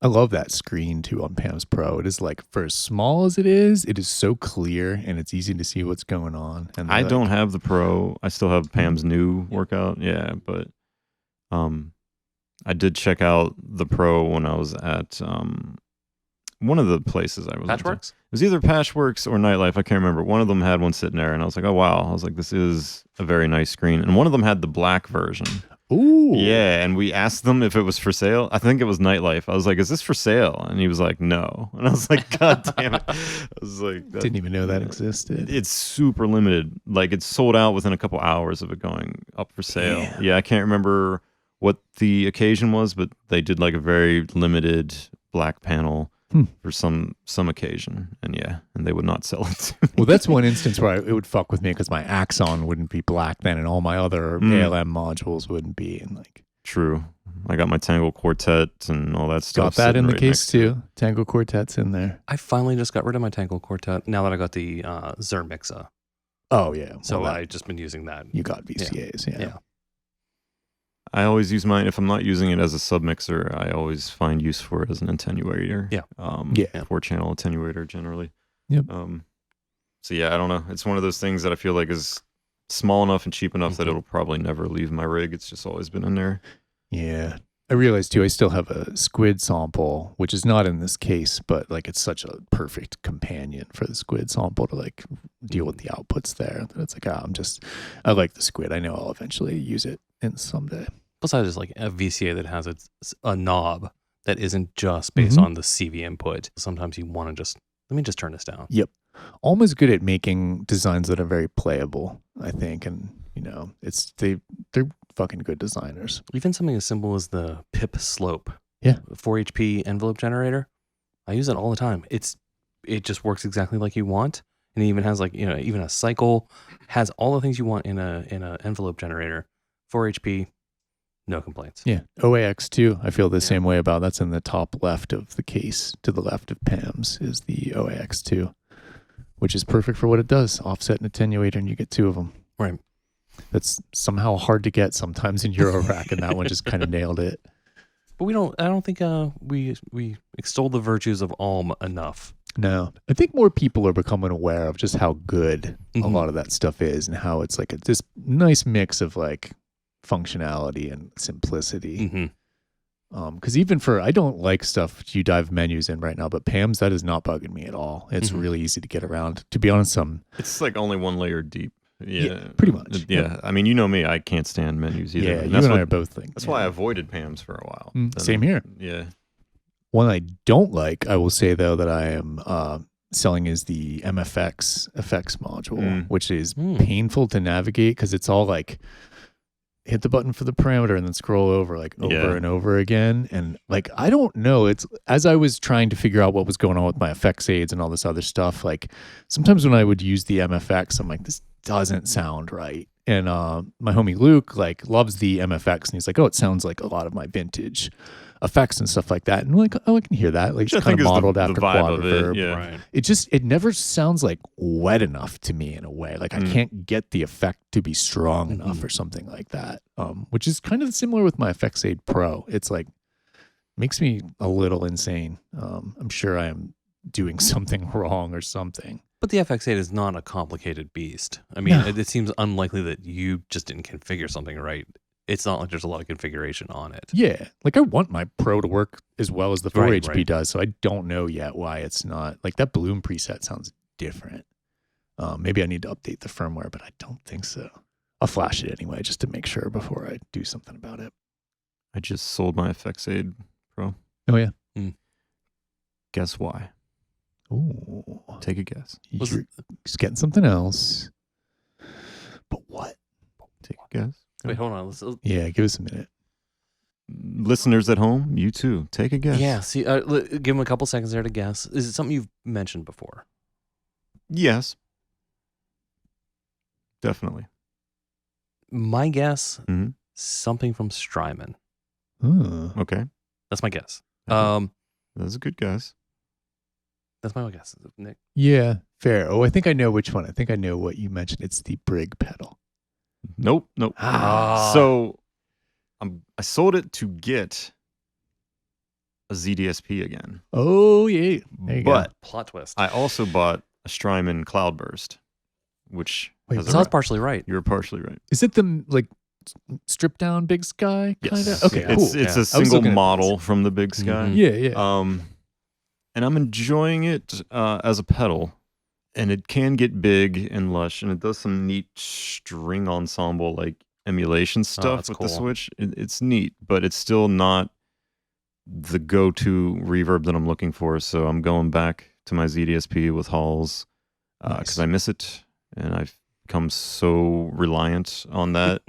I love that screen too on Pam's Pro. It is like, for as small as it is so clear and it's easy to see what's going on. And I don't have the Pro. I still have Pam's new workout. Yeah, but I did check out the Pro when I was at one of the places I was at. Patchworks? It was either Patchworks or Nightlife. I can't remember. One of them had one sitting there, and I was like, oh, wow. I was like, this is a very nice screen. And one of them had the black version. Ooh. Yeah, and we asked them if it was for sale. I think it was Nightlife. I was like, is this for sale? And he was like, no. And I was like, God damn it. I was like, didn't even know that existed. It's super limited. Like, it's sold out within a couple hours of it going up for sale. Damn. Yeah, I can't remember what the occasion was, but they did like a very limited black panel for some occasion, and they would not sell it to me. Well, that's one instance where it would fuck with me because my Axon wouldn't be black then, and all my other ALM modules wouldn't be. And like, true, I got my Tangle Quartet and all that stuff. Got that in the case too. Tangle Quartet's in there. I finally just got rid of my Tangle Quartet now that I got the Zermixa. Oh yeah. So I've just been using that. You got VCAs, yeah. I always use mine. If I'm not using it as a submixer, I always find use for it as an attenuator. Yeah. 4-channel attenuator generally. Yep. So yeah, I don't know. It's one of those things that I feel like is small enough and cheap enough that it'll probably never leave my rig. It's just always been in there. Yeah. I realized too, I still have a squid sample, which is not in this case, but like it's such a perfect companion for the squid sample to like deal with the outputs there. It's like, I like the squid. I know I'll eventually use it in someday. Plus, I just like a VCA that has a knob that isn't just based on the CV input. Sometimes you want to let me just turn this down. Yep. Almost good at making designs that are very playable, I think. And, they're fucking good designers. Even something as simple as the PIP slope. Yeah. 4HP envelope generator. I use it all the time. It just works exactly like you want. And it even has even a cycle, has all the things you want in a envelope generator. 4HP, no complaints. Yeah. OAX too. I feel the same way about. That's in the top left of the case. To the left of Pam's is the OAX 2, which is perfect for what it does. Offset and attenuator, and you get two of them. Right. That's somehow hard to get sometimes in Eurorack, and that one just kind of nailed it. But I don't think we extol the virtues of Alm enough. No. I think more people are becoming aware of just how good a lot of that stuff is, and how it's like this nice mix of like functionality and simplicity. Because even I don't like stuff you dive menus in right now, but Pam's, that is not bugging me at all. It's really easy to get around. To be honest, it's like only one layer deep. Yeah, pretty much. Yeah, Yep. I mean, you know me, I can't stand menus either. Yeah, you and I are both things. That's why I avoided Pam's for a while. Same here. Yeah. One I don't like, I will say though, that I am selling is the MFX effects module, which is painful to navigate because it's all like hit the button for the parameter and then scroll over and over again. And like, I don't know. It's as I was trying to figure out what was going on with my effects aids and all this other stuff, like sometimes when I would use the MFX, I'm like, this doesn't sound right. And my homie Luke like loves the MFX and he's like, oh, it sounds like a lot of my vintage effects and stuff like that. And I'm like, oh, I can hear that. Like, it's kind of modeled after quad reverb. Yeah. Right. It never sounds like wet enough to me in a way. Like I can't get the effect to be strong enough or something like that. Which is kind of similar with my Effects Aid Pro. It's like makes me a little insane. I'm sure I am doing something wrong or something. But the FX8 is not a complicated beast. I mean, it seems unlikely that you just didn't configure something right. It's not like there's a lot of configuration on it. Yeah. Like I want my Pro to work as well as the 4HP right. does. So I don't know yet why it's not. Like that Bloom preset sounds different. Maybe I need to update the firmware, but I don't think so. I'll flash it anyway just to make sure before I do something about it. I just sold my Effects Aid Pro. Oh, yeah. Guess why? Ooh. Take a guess. You're just getting something else. But what? Take a guess. Wait, hold on. Yeah, give us a minute. Listeners at home, you too. Take a guess. Yeah, see, give them a couple seconds there to guess. Is it something you've mentioned before? Yes. Definitely. My guess, Mm-hmm. something from Strymon. Okay. That's my guess. That's a good guess. That's my guess. Nick? Yeah, fair. Oh, I think I know which one. I think I know what you mentioned. It's the Brig pedal. Nope. So I sold it to get a ZDSP again. Oh, yeah. There you But plot twist. I also bought a Strymon Cloudburst, which has so I was partially right. You were partially right. Is it the like stripped down Big Sky kind of? Yes. Okay, Yeah. cool. It's a single model from the Big Sky. Mhm. Yeah. And I'm enjoying it as a pedal. And it can get big and lush, and it does some neat string ensemble like emulation stuff with the cool. Switch. It's neat, but it's still not the go-to reverb that I'm looking for. So I'm going back to my ZDSP with Halls because I miss it, and I've become so reliant on that.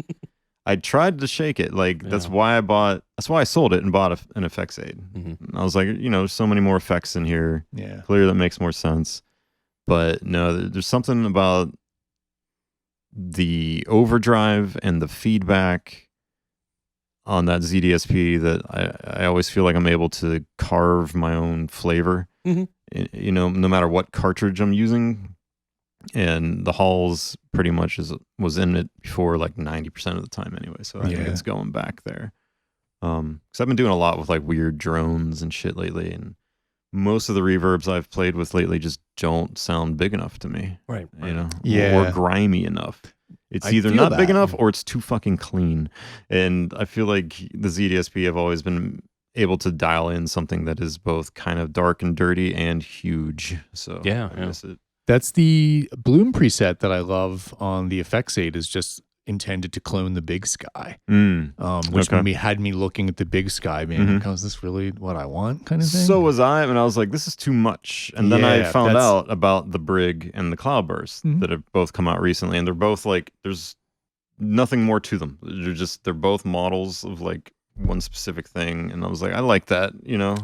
I tried to shake it. That's why I sold it and bought an effects aid. Mm-hmm. I was like, there's so many more effects in here. Yeah. Clearly that makes more sense. But no, there's something about the overdrive and the feedback on that ZDSP that I always feel like I'm able to carve my own flavor, no matter what cartridge I'm using. And the Halls pretty much was in it before like 90% of the time anyway. So I think it's going back there. Because I've been doing a lot with like weird drones and shit lately, and most of the reverbs I've played with lately just don't sound big enough to me. Right. Or grimy enough. It's either not big enough or it's too fucking clean. And I feel like the ZDSP have always been able to dial in something that is both kind of dark and dirty and huge. So I miss it. That's the Bloom preset that I love on the effects aid, is just intended to clone the Big Sky, which had me looking at the Big Sky being like, is this really what I want kind of thing? So was I, and I was like, this is too much. And then I found out about the Brig and the Cloudburst that have both come out recently, and they're both like, there's nothing more to them. They're both models of like one specific thing, and I was like, I like that,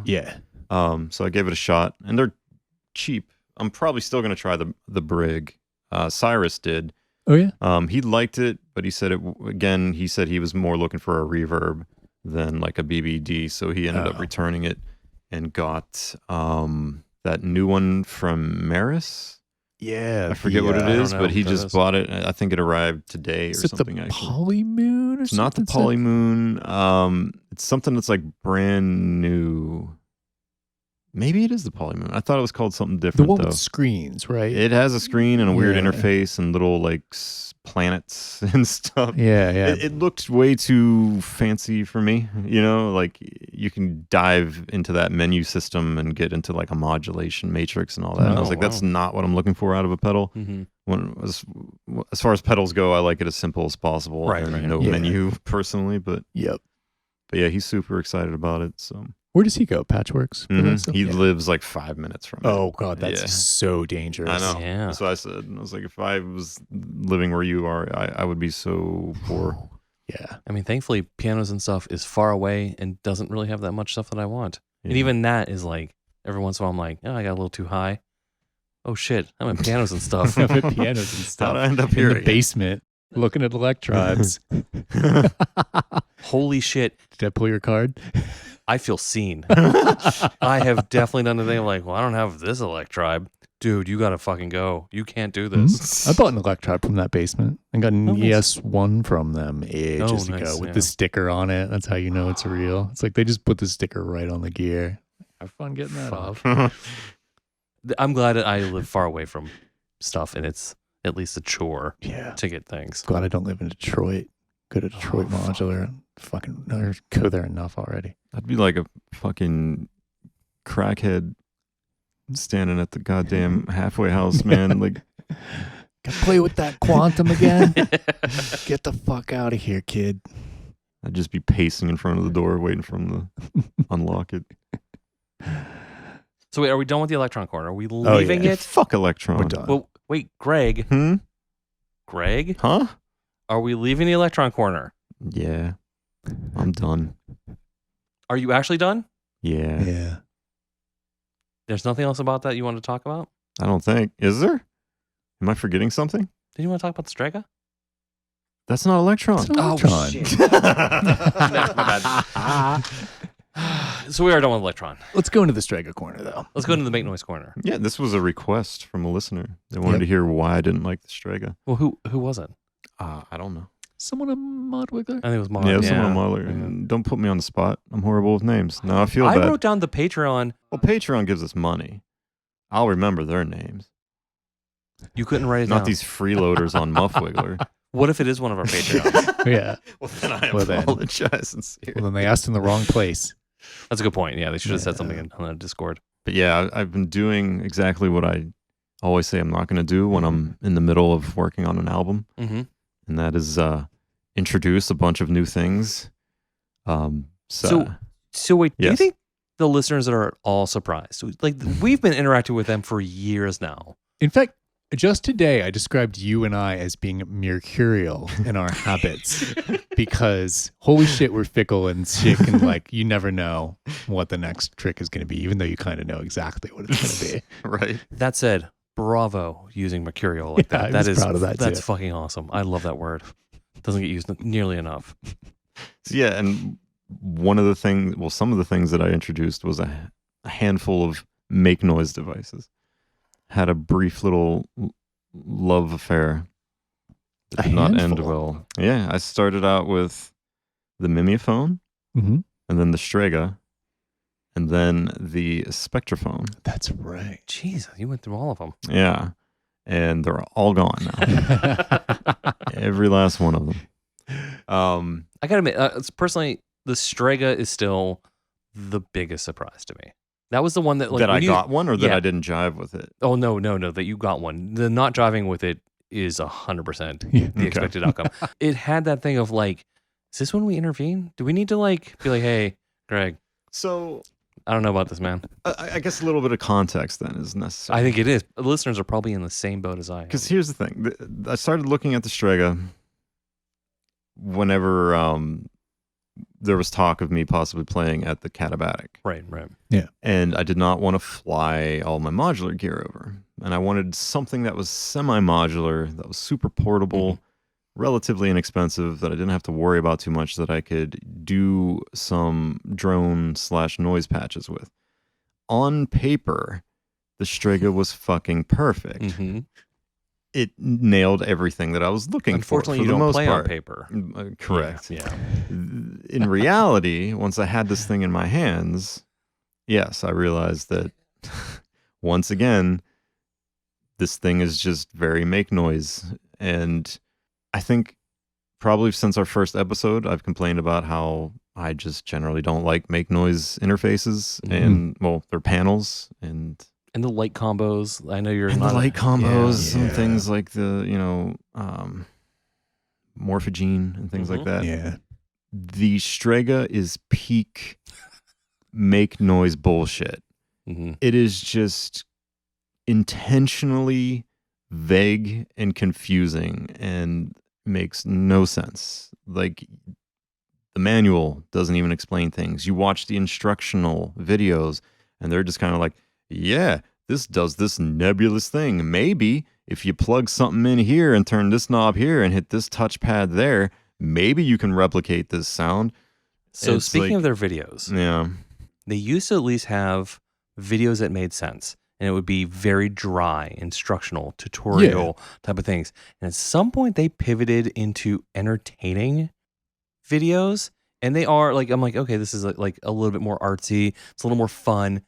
Yeah. So I gave it a shot, and they're cheap. I'm probably still going to try the Brig. Cyrus did. Oh yeah. He liked it, but he said he said he was more looking for a reverb than like a BBD, so he ended up returning it and got that new one from Maris. Yeah, I forget what it is, but he just bought it. I think it arrived today or something. The Polymoon? It's not the Polymoon. It's something that's like brand new. Maybe it is the Polymoon. I thought it was called something different. The one with screens, right? It has a screen and a weird interface and little like planets and stuff. Yeah. It looked way too fancy for me. Like you can dive into that menu system and get into like a modulation matrix and all that. And I was like, that's not what I'm looking for out of a pedal. As far as pedals go, I like it as simple as possible. Right. No menu personally, but yeah, he's super excited about it. So. Where does he go? Patchworks? He lives like 5 minutes from it. Oh, God, that's so dangerous. I know. Yeah. That's what I said. I was like, if I was living where you are, I would be so poor. Yeah. I mean, thankfully, pianos and stuff is far away and doesn't really have that much stuff that I want. Yeah. And even that is like, every once in a while, I'm like, I got a little too high. Oh, shit. I'm at pianos and stuff. I'm at pianos and stuff. How'd I end up here? In the basement, looking at electrodes. Holy shit. Did I pull your card? I feel seen. I have definitely done the thing of like, well, I don't have this Electribe. Dude, you got to fucking go. You can't do this. I bought an Electribe from that basement. I got an ES1 from them ages ago with the sticker on it. That's how you know it's real. It's like they just put the sticker right on the gear. Have fun getting that off. I'm glad that I live far away from stuff, and it's at least a chore to get things. Glad I don't live in Detroit. Go to Detroit Modular. Fucking go there enough already. I'd be like a fucking crackhead standing at the goddamn halfway house, man. Like, gotta play with that quantum again. Get the fuck out of here, kid. I'd just be pacing in front of the door, waiting for him to unlock it. So wait, are we done with the Electron corner? Are we leaving Yeah, it? fuck Electron. We're done. Well, wait, Greg. Greg? Huh? Are we leaving the Electron corner? Yeah. I'm done. Are you actually done? Yeah. Yeah. There's nothing else about that you want to talk about? I don't think. Is there? Am I forgetting something? Did you want to talk about the Strega? That's not Electron. It's an Electron. shit. My bad. So we are done with Electron. Let's go into the Strega corner, though. Let's go into the make noise corner. Yeah, this was a request from a listener. They wanted to hear why I didn't like the Strega. Well, who was it? I don't know. Someone a mod wiggler? I think it was Mod. Yeah, it was someone Yeah. Mahler. Don't put me on the spot. I'm horrible with names. Now I feel I bad. wrote down the Patreon. Well, Patreon gives us money. I'll remember their names. You couldn't write it Not down. these freeloaders on Muff Wiggler. What if it is one of our Patreons? Yeah. Well, then I Well, then. apologize sincerely. Well, then they asked in the wrong place. That's a good point. Yeah, they should have said Yeah. something on the Discord. But yeah, I've been doing exactly what I always say I'm not going to do when I'm in the middle of working on an album. Mm-hmm. And that is introduce a bunch of new things. So wait, do you Yes. think the listeners are all surprised? Like, we've been interacting with them for years now. In fact, just today, I described you and I as being mercurial in our habits because holy shit, we're fickle and sick and like you never know what the next trick is going to be, even though you kind of know exactly what it's going to be. right. That said, bravo using mercurial like Yeah, that. I That was is proud of that, that's too. fucking awesome. I love that word. Doesn't get used nearly enough. So yeah, and some of the things that I introduced was a handful of make noise devices. Had a brief little love affair that A did not end handful? well. Yeah, I started out with the Mimeophone, Mm-hmm. and then the Strega, and then the Spectrophone. That's right. Jesus, you went through all of them. Yeah, and they're all gone now. Every last one of them. I gotta admit, personally, the Strega is still the biggest surprise to me. That was the one that, like, that I when you- got one, or that Yeah. I didn't jive with it. Oh no, that you got one. The not driving with it is 100% Yeah. the expected outcome. It had that thing of like, is this when we intervene? Do we need to like be like, hey, Greg, So I don't know about this, man. I guess a little bit of context then is necessary. I think it is. The listeners are probably in the same boat as I am. Because here's the thing. I started looking at the Strega whenever there was talk of me possibly playing at the Catabatic. Right. And I did not want to fly all my modular gear over. And I wanted something that was semi-modular, that was super portable, relatively inexpensive, that I didn't have to worry about too much, that I could do some drone/noise patches with. On paper, the Strega was fucking perfect. Mm-hmm. It nailed everything that I was looking Unfortunately, for you the don't most play part. on paper. Correct. Yeah. In reality, once I had this thing in my hands, yes, I realized that once again, this thing is just very make noise. And I think probably since our first episode, I've complained about how I just generally don't like make noise interfaces and, well, they're panels and And the light combos. I know you're and not the light combos Yeah. and things like the, morphogene and things like that. Yeah. The Strega is peak make noise bullshit. Mhm. It is just intentionally vague and confusing and makes no sense. Like, the manual doesn't even explain things. You watch the instructional videos and they're just kind of like, yeah, this does this nebulous thing. Maybe if you plug something in here and turn this knob here and hit this touchpad there, maybe you can replicate this sound. So It's speaking like- of their videos, Yeah. they used to at least have videos that made sense. And it would be very dry, instructional, tutorial type of things. And at some point, they pivoted into entertaining videos. And they are like, I'm like, okay, this is like a little bit more artsy. It's a little more fun.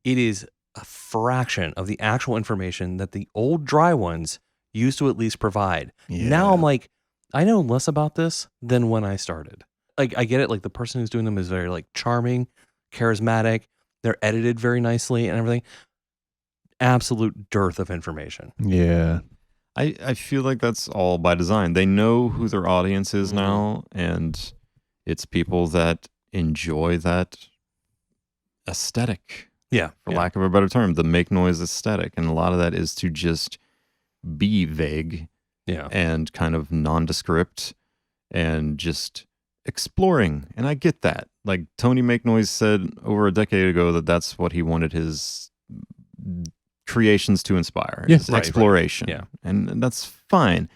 It is a fraction of the actual information that the old dry ones used to at least provide. Now I'm like, I know less about this than when I started. Like, I get it. Like, the person who's doing them is very like charming, charismatic. They're edited very nicely and everything. Absolute dearth of information. Yeah. I feel like that's all by design. They know who their audience is now, and it's people that enjoy that aesthetic. Yeah. For lack of a better term, the make noise aesthetic. And a lot of that is to just be vague and kind of nondescript and just exploring. And I get that. Like Tony Make Noise said over a decade ago that that's what he wanted his creations to inspire. Is exploration. Yeah. And that's fine.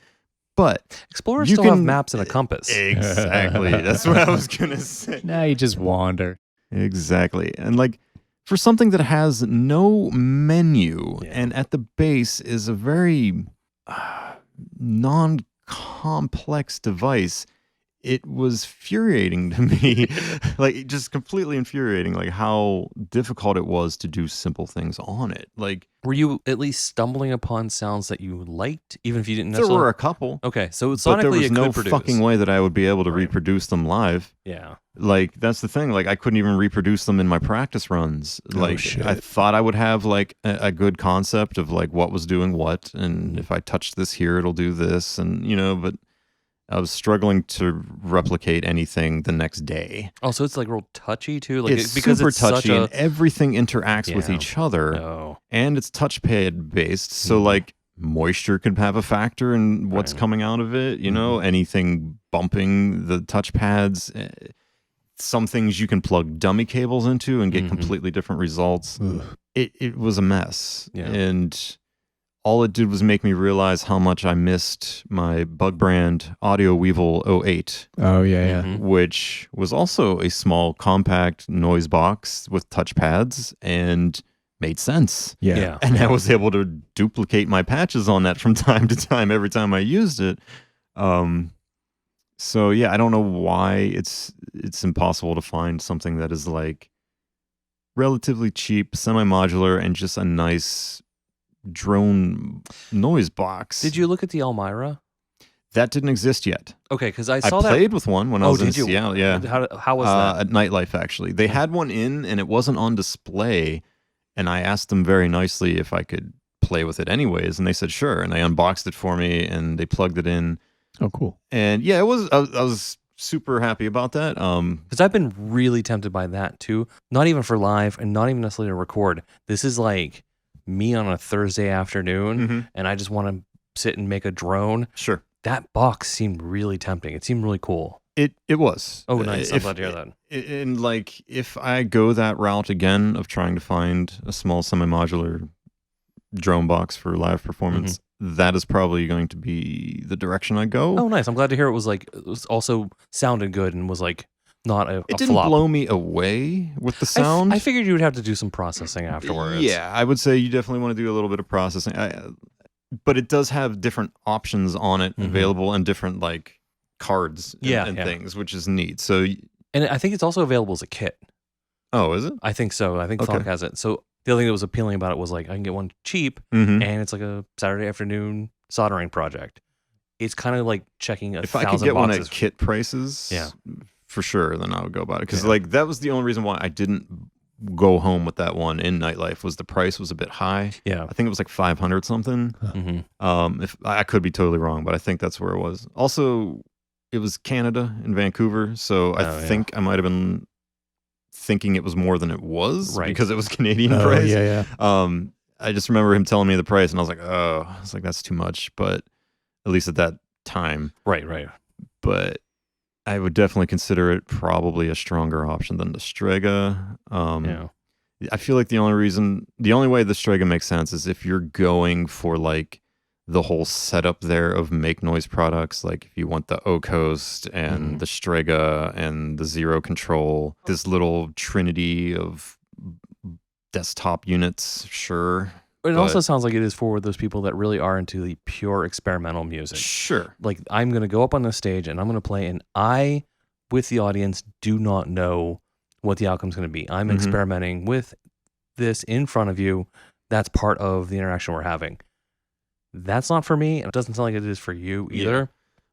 But explorers still have maps and a compass. Exactly. That's what I was going to say. Now you just wander. Exactly. And like for something that has no menu and at the base is a very non-complex device, it was infuriating to me, like just completely infuriating, like how difficult it was to do simple things on it. Like, were you at least stumbling upon sounds that you liked, even if you didn't there necessarily? were a couple. Okay, so sonically but there was it no could produce. fucking way that I would be able to reproduce them live. Yeah. Like, that's the thing. Like, I couldn't even reproduce them in my practice runs. Like, I thought I would have like a good concept of like what was doing what, and if I touched this here, it'll do this, and but I was struggling to replicate anything the next day. Oh, so it's like real touchy too, like it's because super it's touchy, and everything interacts with each other, and it's touchpad based. So like moisture could have a factor in what's coming out of it. Anything bumping the touchpads. Some things you can plug dummy cables into and get completely different results. It was a mess, and all it did was make me realize how much I missed my Bug Brand Audio Weevil 08. Oh, yeah. Which was also a small, compact noise box with touchpads and made sense. Yeah. And I was able to duplicate my patches on that from time to time every time I used it. So, yeah, I don't know why it's impossible to find something that is like relatively cheap, semi-modular, and just a nice drone noise box. Did you look at the Elmira? That didn't exist yet. Okay, because I I played with one when I was in Seattle. Yeah, how was that? At Nightlife, actually, they had one in, and it wasn't on display. And I asked them very nicely if I could play with it anyways, and they said sure. And they unboxed it for me, and they plugged it in. Oh, cool. And yeah, it was. I was super happy about that. Because I've been really tempted by that too. Not even for live, and not even necessarily to record. This is like me on a Thursday afternoon, and I just want to sit and make a drone. Sure. That box seemed really tempting. It seemed really cool. It was. Oh, nice. I'm glad to hear that. And like, if I go that route again of trying to find a small semi-modular drone box for live performance, that is probably going to be the direction I go. Oh, nice. I'm glad to hear it was also sounded good and was like not a It didn't flop. blow me away with the sound. I figured you would have to do some processing afterwards. Yeah, I would say you definitely want to do a little bit of processing. But it does have different options on it available and different like cards and things, which is neat. So, and I think it's also available as a kit. Oh, is it? I think so. I think Fog has it. So the other thing that was appealing about it was like I can get one cheap, and it's like a Saturday afternoon soldering project. It's kind of like checking if 1,000 I could get boxes. one at kit prices, for sure, then I would go about it. Because like that was the only reason why I didn't go home with that one in Nightlife, was the price was a bit high. Yeah, I think it was like 500 something. If I could be totally wrong, but I think that's where it was. Also, it was Canada in Vancouver, so I think I might have been thinking it was more than it was because it was Canadian price. I just remember him telling me the price, and I was like, that's too much. But at least at that time, right. But I would definitely consider it probably a stronger option than the Strega. I feel like the only way the Strega makes sense is if you're going for like the whole setup there of make noise products. Like if you want the O-Coast and the Strega and the Zero Control, this little trinity of desktop units, sure. But it also sounds like it is for those people that really are into the pure experimental music. Sure. Like I'm going to go up on the stage and I'm going to play, and I, with the audience, do not know what the outcome's going to be. I'm experimenting with this in front of you. That's part of the interaction we're having. That's not for me, and it doesn't sound like it is for you either. Yeah.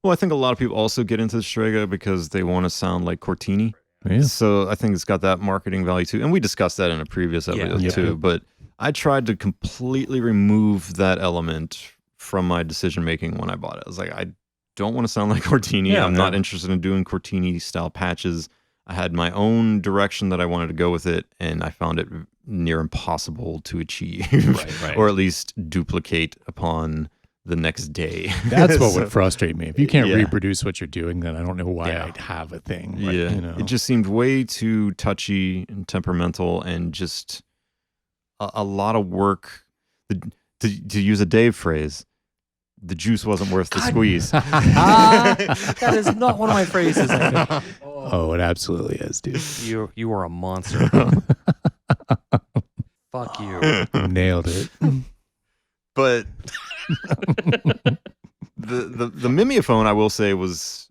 Well, I think a lot of people also get into the Strega because they want to sound like Cortini. Yeah. So I think it's got that marketing value too. And we discussed that in a previous episode too. But I tried to completely remove that element from my decision making when I bought it. I was like, I don't want to sound like Cortini. I'm not interested in doing Cortini style patches. I had my own direction that I wanted to go with it, and I found it near impossible to achieve, Right. or at least duplicate upon the next day. That's what So, would frustrate me. If you can't yeah. reproduce what you're doing, then I don't know why Yeah. I'd have a thing. Yeah, You know? it just seemed way too touchy and temperamental, and just a lot of work. To use a Dave phrase, the juice wasn't worth the squeeze. That is not one of my phrases. Oh, it absolutely is, dude. You are a monster. Fuck you. Nailed it. But the Mimeophone, I will say, was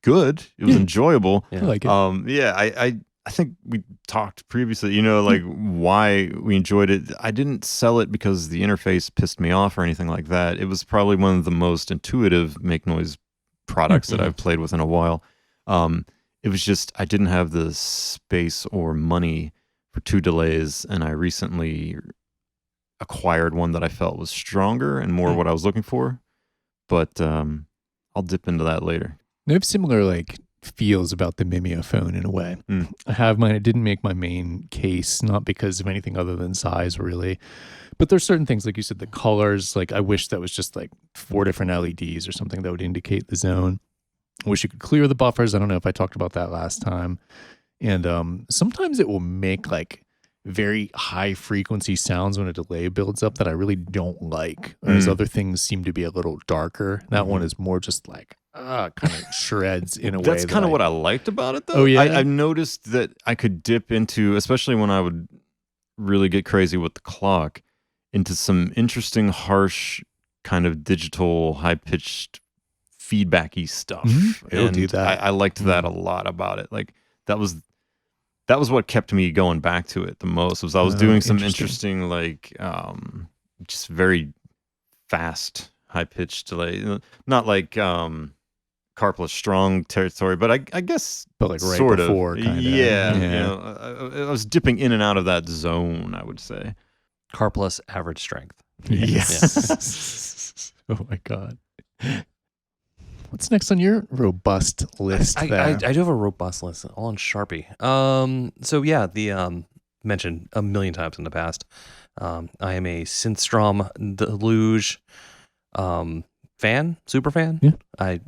good. It was enjoyable. I like it. Yeah, I think we talked previously, you know, like why we enjoyed it. I didn't sell it because the interface pissed me off or anything like that. It was probably one of the most intuitive make noise products that I've played with in a while. It was just I didn't have the space or money for 2 delays, and I recently acquired one that I felt was stronger and more what I was looking for. But I'll dip into that later. They have similar like feels about the Mimeophone in a way. I have mine. It didn't make my main case, not because of anything other than size, really. But there's certain things, like you said, the colors. Like I wish that was just like 4 different LEDs or something that would indicate the zone. I wish you could clear the buffers. I don't know if I talked about that last time. And sometimes it will make like very high frequency sounds when a delay builds up that I really don't like. Whereas other things seem to be a little darker. That one is more just like kind of shreds in a way. That's kind of what I liked about it, though. Oh, yeah? I've noticed that I could dip into, especially when I would really get crazy with the clock, into some interesting, harsh, kind of digital, high-pitched, feedbacky stuff. It'll do that. I liked that a lot about it. Like, that was what kept me going back to it the most, was I was doing some interesting, like, just very fast, high-pitched delay. Not like Karplus strong territory, but I guess But like right sort before, of. kind of. Yeah. You know, I was dipping in and out of that zone, I would say. Karplus average strength. Yes. Oh my God. What's next on your robust list I there? do have a robust list, all on Sharpie. So yeah, the mentioned a million times in the past. I am a Synthstrom Deluge fan, super fan. Yeah. I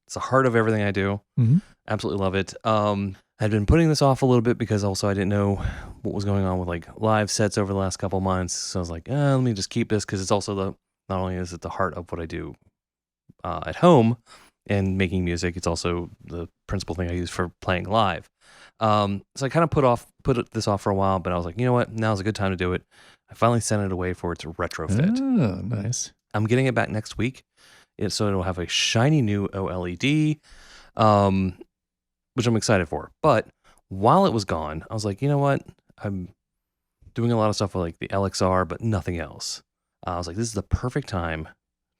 it's the heart of everything I do. Mhm. Absolutely love it. I'd been putting this off a little bit because also I didn't know what was going on with like live sets over the last couple months. So I was like, let me just keep this, because it's also not only is it the heart of what I do at home and making music, it's also the principal thing I use for playing live. So I kind of put this off for a while, but I was like, you know what? Now's a good time to do it. I finally sent it away for its retrofit. Oh, nice. I'm getting it back next week. So it'll have a shiny new OLED, which I'm excited for. But while it was gone, I was like, you know what? I'm doing a lot of stuff with like the LXR, but nothing else. I was like, this is the perfect time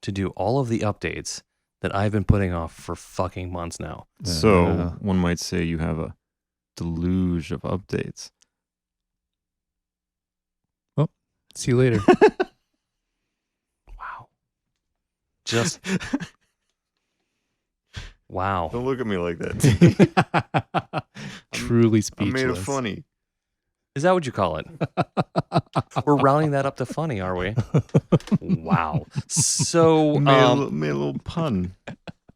to do all of the updates that I've been putting off for fucking months now. So one might say you have a deluge of updates. Well, see you later. Wow. Just wow. Don't look at me like that. Truly I speechless. made it funny. Is that what you call it? We're rounding that up to funny, are we? Wow. So Made a little pun.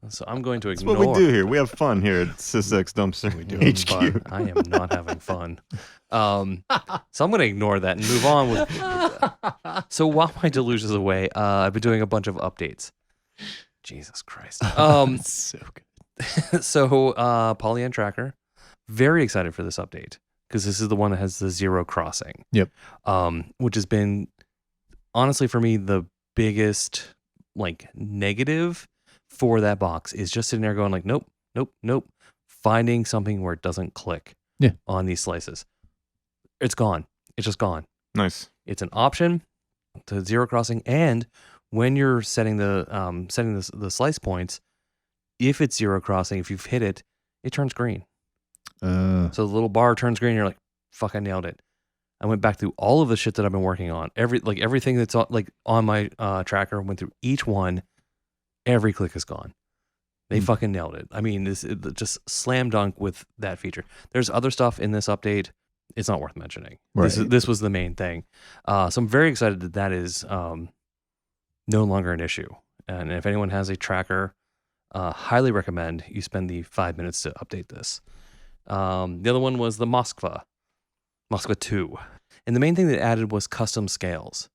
So I'm going to That's ignore. what we do here. We have fun here at SysEx Dumpster. We do HQ. Fun. I am not having fun. So I'm going to ignore that and move on with. So while my deluge is away, I've been doing a bunch of updates. Jesus Christ. So good. So Polyand Tracker, very excited for this update, because this is the one that has the zero crossing. Yep. Which has been, honestly, for me, the biggest like negative for that box is just sitting there going like, nope, finding something where it doesn't click on these slices. It's gone. It's just gone. Nice. It's an option to zero crossing, and when you're setting the slice points, if it's zero crossing, if you've hit it, it turns green. So the little bar turns green. And you're like, fuck, I nailed it. I went back through all of the shit that I've been working on. Everything that's on my tracker, went through each one. Every click is gone. They fucking nailed it. I mean, it just slam dunk with that feature. There's other stuff in this update. It's not worth mentioning. Right. This was the main thing. So I'm very excited that is no longer an issue. And if anyone has a tracker, highly recommend you spend the 5 minutes to update this. The other one was the Moskva 2. And the main thing that added was custom scales,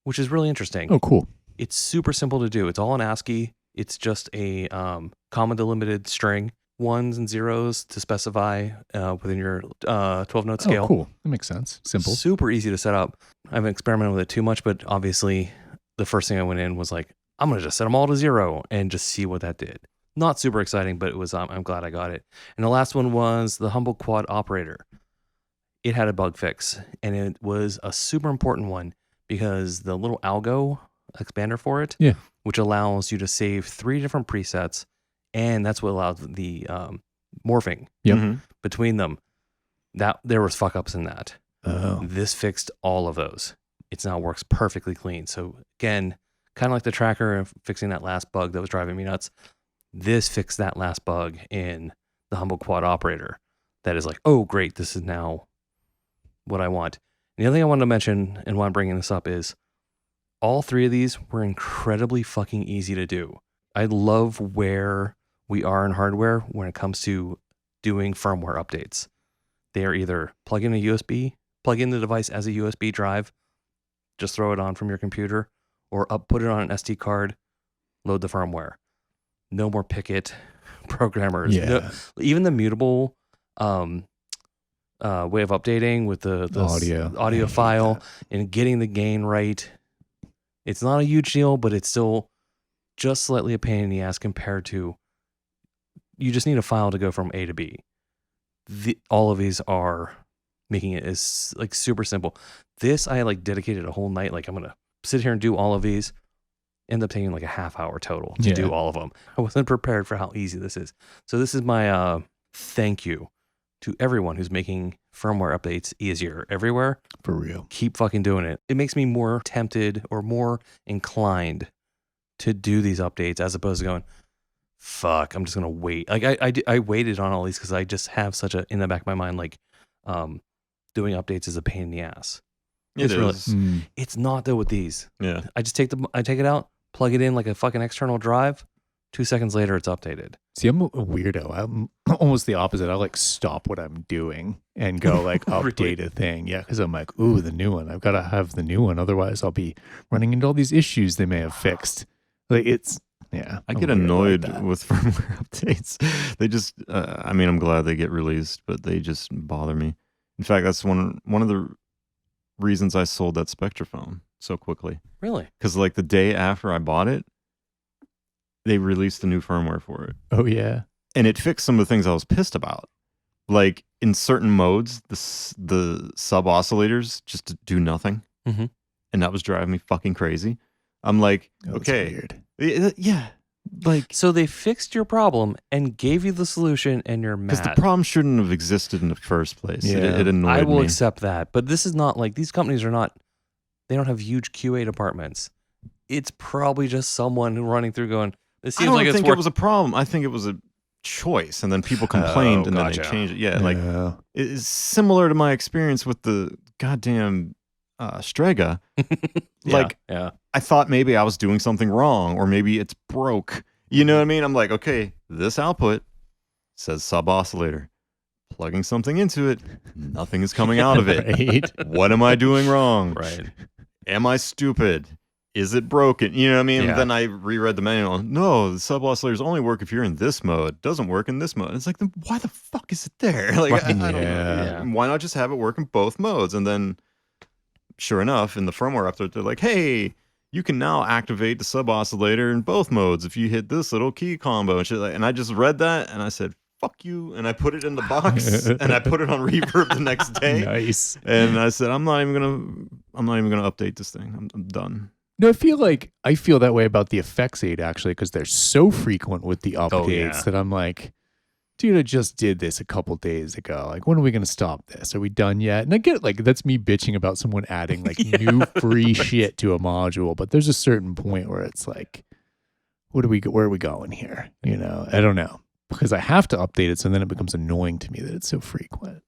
which is really interesting. Oh, cool. It's super simple to do. It's all in ASCII. It's just a comma delimited string, ones and zeros to specify within your 12-note scale. Oh, cool. That makes sense. Simple. Super easy to set up. I haven't experimented with it too much, but obviously the first thing I went in was like, I'm going to just set them all to 0 and just see what that did. Not super exciting, but it was. I'm glad I got it. And the last one was the Humble Quad Operator. It had a bug fix, and it was a super important one because the little algo expander for it, which allows you to save 3 different presets, and that's what allows the morphing between them. That there was fuck ups in that. Oh. This fixed all of those. It now works perfectly clean. So again, kind of like the tracker and fixing that last bug that was driving me nuts. This fixed that last bug in the Humble Quad Operator. That is like, oh great, this is now what I want. And the other thing I wanted to mention, and why I'm bringing this up, is all 3 of these were incredibly fucking easy to do. I love where we are in hardware when it comes to doing firmware updates. They are either plug in the device as a USB drive, just throw it on from your computer, or put it on an SD card, load the firmware. No more picket programmers. Yeah. No, even the mutable way of updating with the audio file and getting the gain right. It's not a huge deal, but it's still just slightly a pain in the ass compared to you just need a file to go from A to B. All of these are making it as like super simple. This I like dedicated a whole night. Like I'm gonna sit here and do all of these. End up taking like a half hour total to do all of them. I wasn't prepared for how easy this is. So this is my thank you to everyone who's making firmware updates easier everywhere. For real. Keep fucking doing it. It makes me more tempted or more inclined to do these updates as opposed to going, fuck, I'm just going to wait. Like I waited on all these because I just have such a, in the back of my mind, like doing updates is a pain in the ass. It is. Really, it's not though with these. Yeah. I just take it out, plug it in like a fucking external drive. 2 seconds later, it's updated. See, I'm a weirdo. I'm almost the opposite. I like stop what I'm doing and go like update a thing. Yeah, because I'm like, ooh, the new one. I've got to have the new one. Otherwise, I'll be running into all these issues they may have fixed. Like it's, yeah. I get annoyed with firmware updates. They just, I mean, I'm glad they get released, but they just bother me. In fact, that's one of the reasons I sold that Spectraphone so quickly. Really? Because like the day after I bought it, they released the new firmware for it. Oh, yeah. And it fixed some of the things I was pissed about. Like in certain modes, the sub oscillators just do nothing. Mm-hmm. And that was driving me fucking crazy. I'm like, okay. Weird. Yeah. Like, so they fixed your problem and gave you the solution and you're mad. Because the problem shouldn't have existed in the first place. Yeah. It annoyed me. I will accept that. But this is not like, these companies are not, they don't have huge QA departments. It's probably just someone running through going, it seems like it's think it was a problem. I think it was a choice, and then people complained, and then they changed it. Yeah, like it's similar to my experience with the goddamn Strega. Like, I thought maybe I was doing something wrong, or maybe it's broke. You know what I mean? I'm like, okay, this output says sub oscillator. Plugging something into it, nothing is coming out of it. Right. What am I doing wrong? Right. Am I stupid? Is it broken? You know what I mean? Yeah. Then I reread the manual. No, the sub oscillators only work if you're in this mode. Doesn't work in this mode. It's like, then why the fuck is it there? Like, I don't know. Yeah. Why not just have it work in both modes? And then, sure enough, in the firmware update, they're like, hey, you can now activate the sub oscillator in both modes if you hit this little key combo and shit. And I just read that and I said, fuck you, and I put it in the box and I put it on reverb the next day. Nice. And I said, I'm not even gonna update this thing. I'm done. No, I feel that way about the effects aid actually, because they're so frequent with the updates that I'm like, dude, I just did this a couple days ago. Like, when are we going to stop this? Are we done yet? And I get it, like, that's me bitching about someone adding like new free shit to a module, but there's a certain point where it's like, where are we going here? You know, I don't know, because I have to update it. So then it becomes annoying to me that it's so frequent.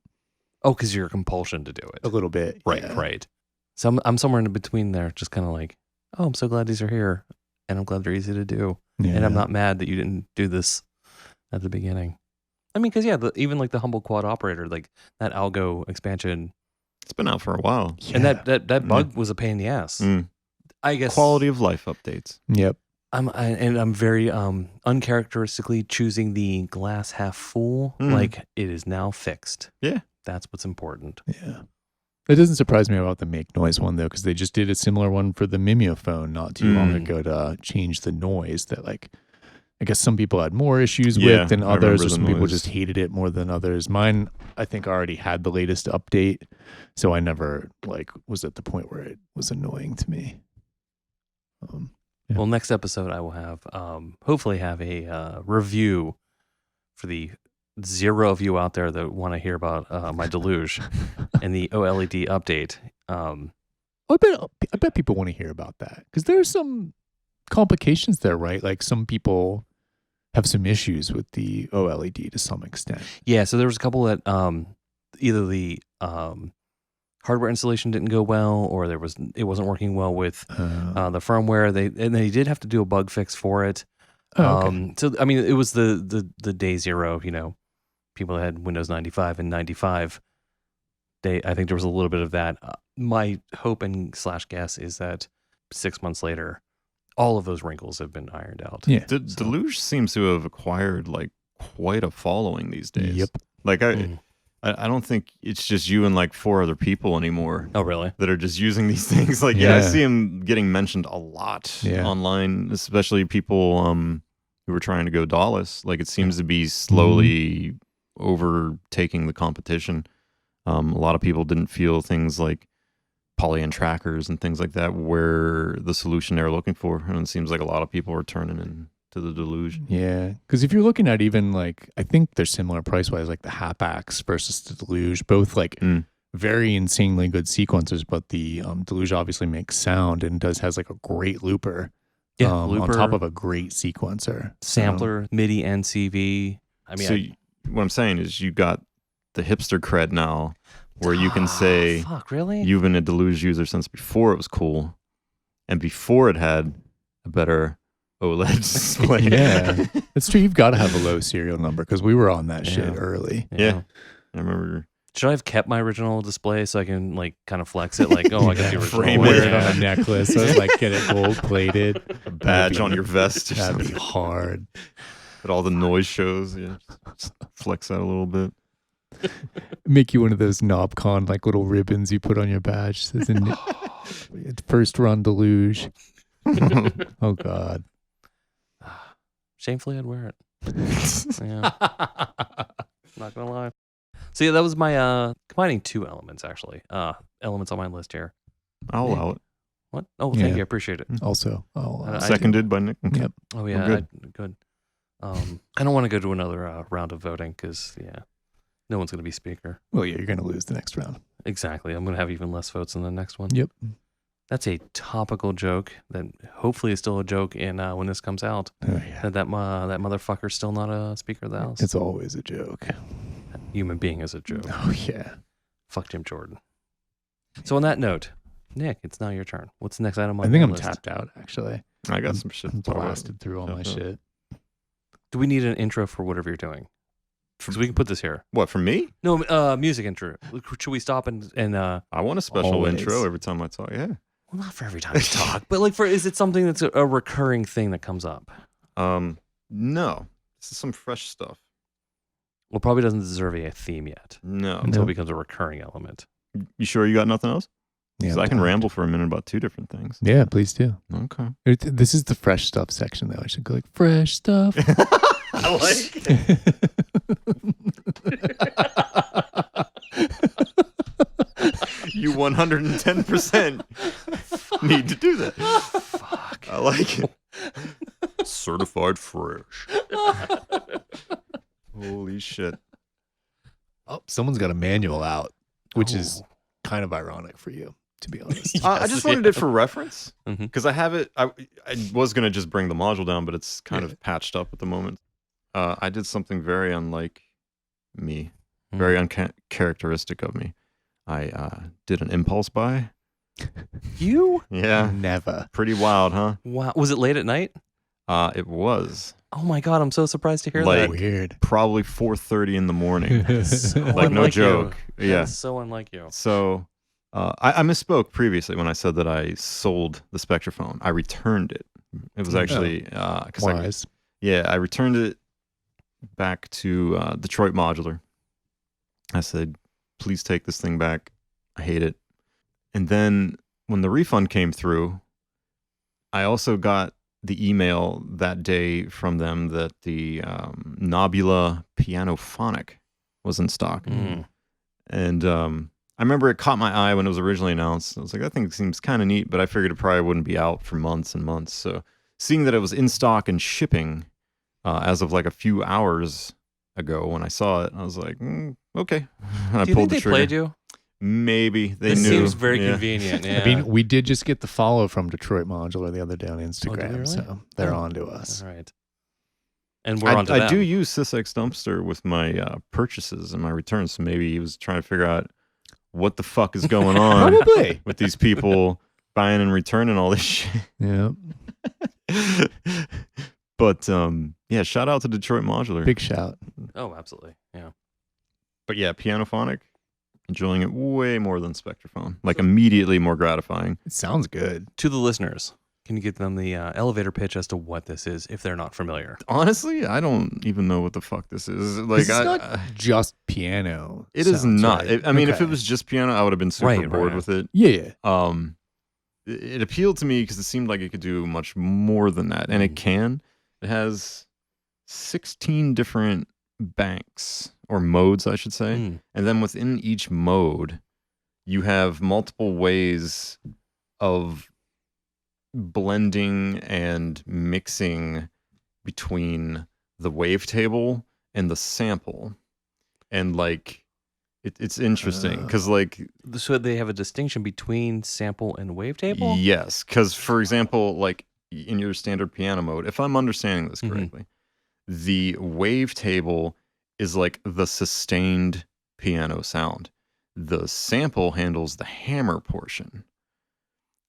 Oh, because you're a compulsion to do it. A little bit. Right, yeah. right. So I'm somewhere in between there, just kind of like, oh, I'm so glad these are here, and I'm glad they're easy to do, Yeah. and I'm not mad that you didn't do this at the beginning. I mean, because even like the humble quad operator, like that algo expansion, It's been out for a while. and that bug was a pain in the ass. I guess Quality of life updates. Yep. I'm very uncharacteristically choosing the glass half full. Like it is now fixed. Yeah, that's what's important. Yeah. It doesn't surprise me about the make noise one though, because they just did a similar one for the Mimeophone not too long ago to change the noise that like, I guess some people had more issues with than others, or some people just hated it more than others. Mine, I think, already had the latest update, so I never like was at the point where it was annoying to me. Yeah. Well, next episode I will have hopefully have a review for the 0 of you out there that want to hear about my deluge and the OLED update. I bet people want to hear about that because there's some complications there, right? Like some people have some issues with the OLED to some extent. Yeah, so there was a couple that either the hardware installation didn't go well, or it wasn't working well with the firmware. They did have to do a bug fix for it. Okay. So I mean, it was the day 0. You know, people that had Windows 95 and 95. I think there was a little bit of that. My hope and / guess is that 6 months later, all of those wrinkles have been ironed out. Yeah. Deluge seems to have acquired like quite a following these days. Yep. Like I don't think it's just you and like 4 other people anymore. Oh, really? That are just using these things. Like, I see them getting mentioned a lot online, especially people who are trying to go DAWless. Like, it seems to be slowly overtaking the competition. A lot of people didn't feel things like poly trackers and things like that were the solution they were looking for. And it seems like a lot of people are turning into the deluge. Yeah. Because if you're looking at even like, I think they're similar price wise, like the Hapax versus the Deluge, both like very insanely good sequencers, but the Deluge obviously makes sound and has like a great looper. Yeah, looper, on top of a great sequencer. Sampler, MIDI and CV. I mean, so what I'm saying is you got the hipster cred now where you can say really? You've been a Deluge user since before it was cool and before it had a better OLED display. Yeah, that's true. You've got to have a low serial number because we were on that shit early. Yeah. I remember. Should I have kept my original display so I can like kind of flex it? Like, oh, I got the original. Frame it on a necklace. So it's like get it gold plated. A badge on your vest. That'd be hard. But all the noise shows. Yeah. Just flex that a little bit. Make you one of those KnobCon like little ribbons you put on your badge. Says first run Deluge. Oh God. Shamefully, I'd wear it. Yeah. Not gonna lie. So yeah, that was my combining 2 elements actually. Elements on my list here. I'll allow it. What? Oh, thank you. I appreciate it. Also, seconded by Nick. Okay. Yep. Oh yeah, good. I don't want to go to another round of voting because no one's gonna be speaker. Well, yeah, you're gonna lose the next round. Exactly. I'm gonna have even less votes in the next one. Yep. That's a topical joke that hopefully is still a joke in when this comes out. Oh, yeah. That motherfucker's still not a Speaker of the House. It's always a joke. Human being is a joke. Oh, yeah. Fuck Jim Jordan. So on that note, Nick, it's now your turn. What's the next item on I think your I'm list? tapped out, actually. I got some shit. Blasted through all my shit. Do we need an intro for whatever you're doing? So we can put this here. What, for me? No, music intro. Should we stop and I want a special intro every time I talk, yeah. Well, not for every time you talk, but like is it something that's a recurring thing that comes up? No. This is some fresh stuff. Well, probably doesn't deserve a theme yet. No. Until it becomes a recurring element. You sure you got nothing else? Yeah, I can ramble for a minute about 2 different things. Yeah, please do. Okay. This is the fresh stuff section, though. I should go like, fresh stuff. I like it. You 110% need to do that. Fuck. I like it. Certified fresh. Holy shit. Oh, someone's got a manual out, which is kind of ironic for you. to be honest. I just wanted it for reference Mhm. because I have it. I was gonna just bring the module down, but it's kind of patched up at the moment. I did something very unlike me, very uncharacteristic of me. I did an impulse buy. You? Yeah, Never. pretty wild, huh? Wow. Was it late at night? It was Oh my God, I'm so surprised to hear Like- that. Weird. probably 4:30 in the morning. So Like no unlike you. joke. That Yeah. is so unlike you. So I misspoke previously when I said that I sold the Spectrophone. I returned it. It was actually because Wise. I returned it back to Detroit Modular. I said, please take this thing back. I hate it. And then when the refund came through, I also got the email that day from them that the Nobula Pianophonic was in stock. Mm. And I remember it caught my eye when it was originally announced. I was like, that thing seems kind of neat, but I figured it probably wouldn't be out for months and months. So seeing that it was in stock and shipping as of like a few hours ago when I saw it, I was like, okay. And I Do you pulled think the they trigger. played you? Maybe they This knew. seems very Yeah. convenient. Yeah. I mean, we did just get the follow from Detroit Modular the other day on Instagram, really? so they're Oh. on to us. All right. And we're on to I them. do use SysEx Dumpster with my purchases and my returns. So maybe he was trying to figure out what the fuck is going on Probably. with these people buying and returning all this shit. Yeah. But yeah, shout out to Detroit Modular. Big shout. Oh, absolutely. Yeah. But yeah, Pianophonic, enjoying it way more than Spectrophone. Like immediately more gratifying. It sounds good. To the listeners, can you give them the elevator pitch as to what this is if they're not familiar? Honestly, I don't even know what the fuck this is. Like, It's not just piano. it is sounds, not. right? I mean, if Okay. it was just piano, I would have been super Right, bored right. with it. Yeah. It appealed to me because it seemed like it could do much more than that, and it can. It has 16 different banks or modes, I should say, Mm. and then within each mode, you have multiple ways of blending and mixing between the wavetable and the sample, and like it's interesting because like So they have a distinction between sample and wavetable? yes, because for example, like in your standard piano mode, if I'm understanding this Mhm. correctly, the wavetable is like the sustained piano sound. The sample handles the hammer portion,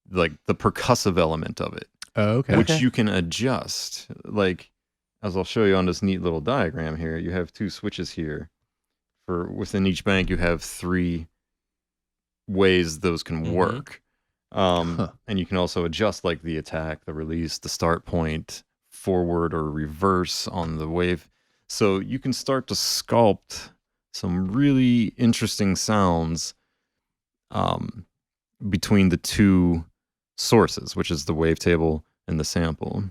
like the percussive element of it, Oh, okay. which you can adjust. Like, as I'll show you on this neat little diagram here, you have two switches here. For within each bank, you have 3 ways those can Mhm. work. And you can also adjust like the attack, the release, the start point, forward or reverse on the wave. So you can start to sculpt some really interesting sounds between the two sources, which is the wavetable and the sample.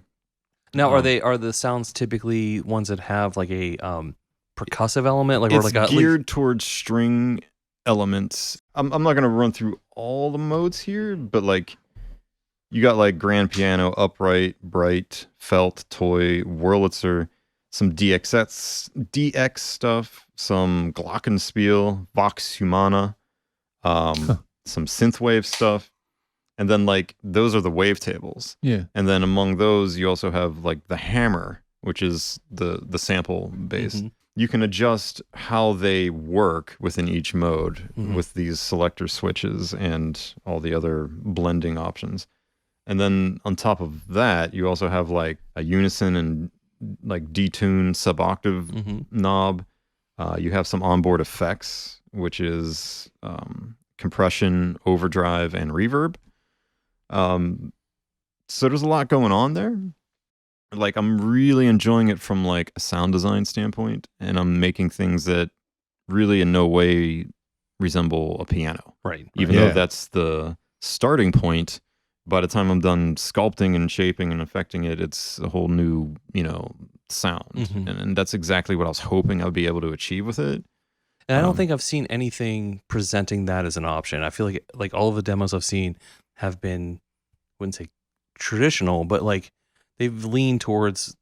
Now, are the sounds typically ones that have like a percussive element, like or It's like a geared towards string elements. I'm not going to run through all the modes here, but like you got like grand piano, upright, bright, felt, toy, Wurlitzer, some DX stuff, some Glockenspiel, Vox Humana, some synthwave stuff, and then like those are the wavetables. Yeah. And then among those, you also have like the hammer, which is the sample base. Mhm. You can adjust how they work within each mode with these selector switches and all the other blending options. And then on top of that, you also have like a unison and like detune suboctave knob. You have some onboard effects, which is compression, overdrive, and reverb. So there's a lot going on there. Like I'm really enjoying it from like a sound design standpoint, and I'm making things that really in no way resemble a piano. Right. Even Yeah. though that's the starting point, by the time I'm done sculpting and shaping and affecting it, it's a whole new, sound. Mhm. And that's exactly what I was hoping I'd be able to achieve with it. And I don't think I've seen anything presenting that as an option. I feel like all of the demos I've seen have been, I wouldn't say traditional, but like they've leaned towards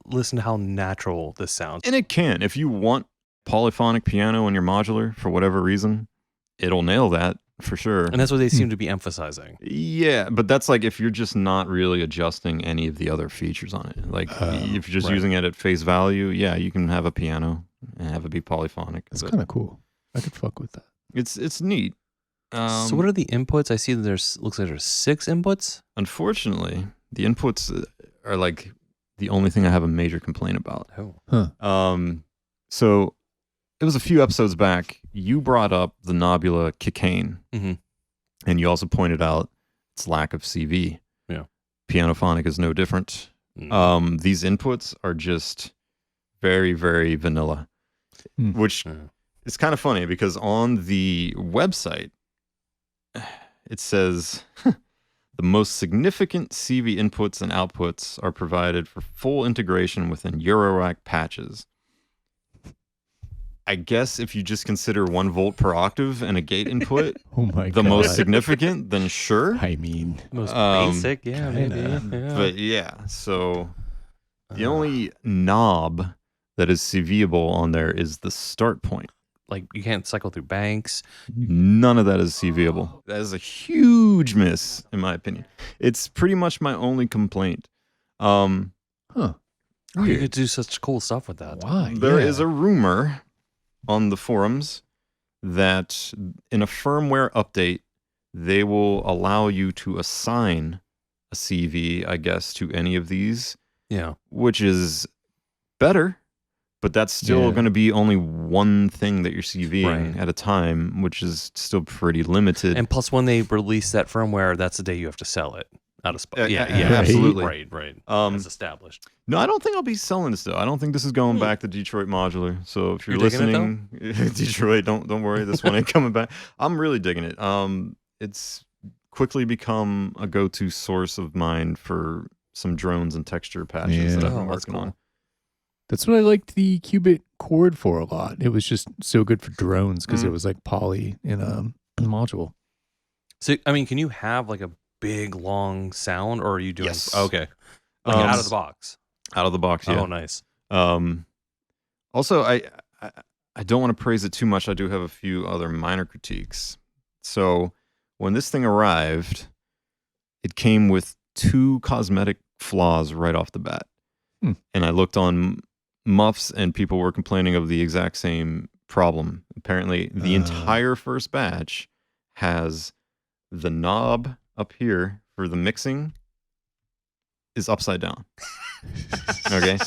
listen to how natural this sounds. And it can. If you want polyphonic piano in your modular for whatever reason, it'll nail that for sure. And that's what they seem to be emphasizing. Yeah, but that's like if you're just not really adjusting any of the other features on it. Like if you're just using it at face value, yeah, you can have a piano and have it be polyphonic. That's kind of cool. I could fuck with that. It's neat. So what are the inputs? I see that looks like there's 6 inputs. Unfortunately, the inputs are like the only thing I have a major complaint about. Oh. Huh. So it was a few episodes back. You brought up the Nobula Kikane, and you also pointed out its lack of CV. Yeah. Pianophonic is no different. These inputs are just very, very vanilla, which is kind of funny because on the website, it says the most significant CV inputs and outputs are provided for full integration within Eurorack patches. I guess if you just consider 1 volt per octave and a gate input the most significant, then sure. I mean, most basic, yeah, maybe. Yeah. But yeah, so the only knob that is CVable on there is the start point. Like you can't cycle through banks. None of that is CVable. That is a huge miss, in my opinion. It's pretty much my only complaint. You could do such cool stuff with that. Why? There is a rumor on the forums that in a firmware update, they will allow you to assign a CV, I guess, to any of these. Yeah. Which is better. But that's still going to be only one thing that you're CVing at a time, which is still pretty limited. And plus, when they release that firmware, that's the day you have to sell it out of spot. Yeah, absolutely. Right. It's established. No, I don't think I'll be selling this though. I don't think this is going back to Detroit Modular. So if you're listening, Detroit, don't worry, this one ain't coming back. I'm really digging it. It's quickly become a go-to source of mine for some drones and texture patches that I've been working on. That's what I liked the qubit cord for a lot. It was just so good for drones because it was like poly in a module. So, I mean, can you have like a big, long sound or are you doing... Yes. Okay. Like out of the box? Out of the box, yeah. Oh, nice. Also, I don't want to praise it too much. I do have a few other minor critiques. So when this thing arrived, it came with 2 cosmetic flaws right off the bat. And I looked on muffs and people were complaining of the exact same problem. Apparently the entire first batch has the knob up here for the mixing is upside down. Okay.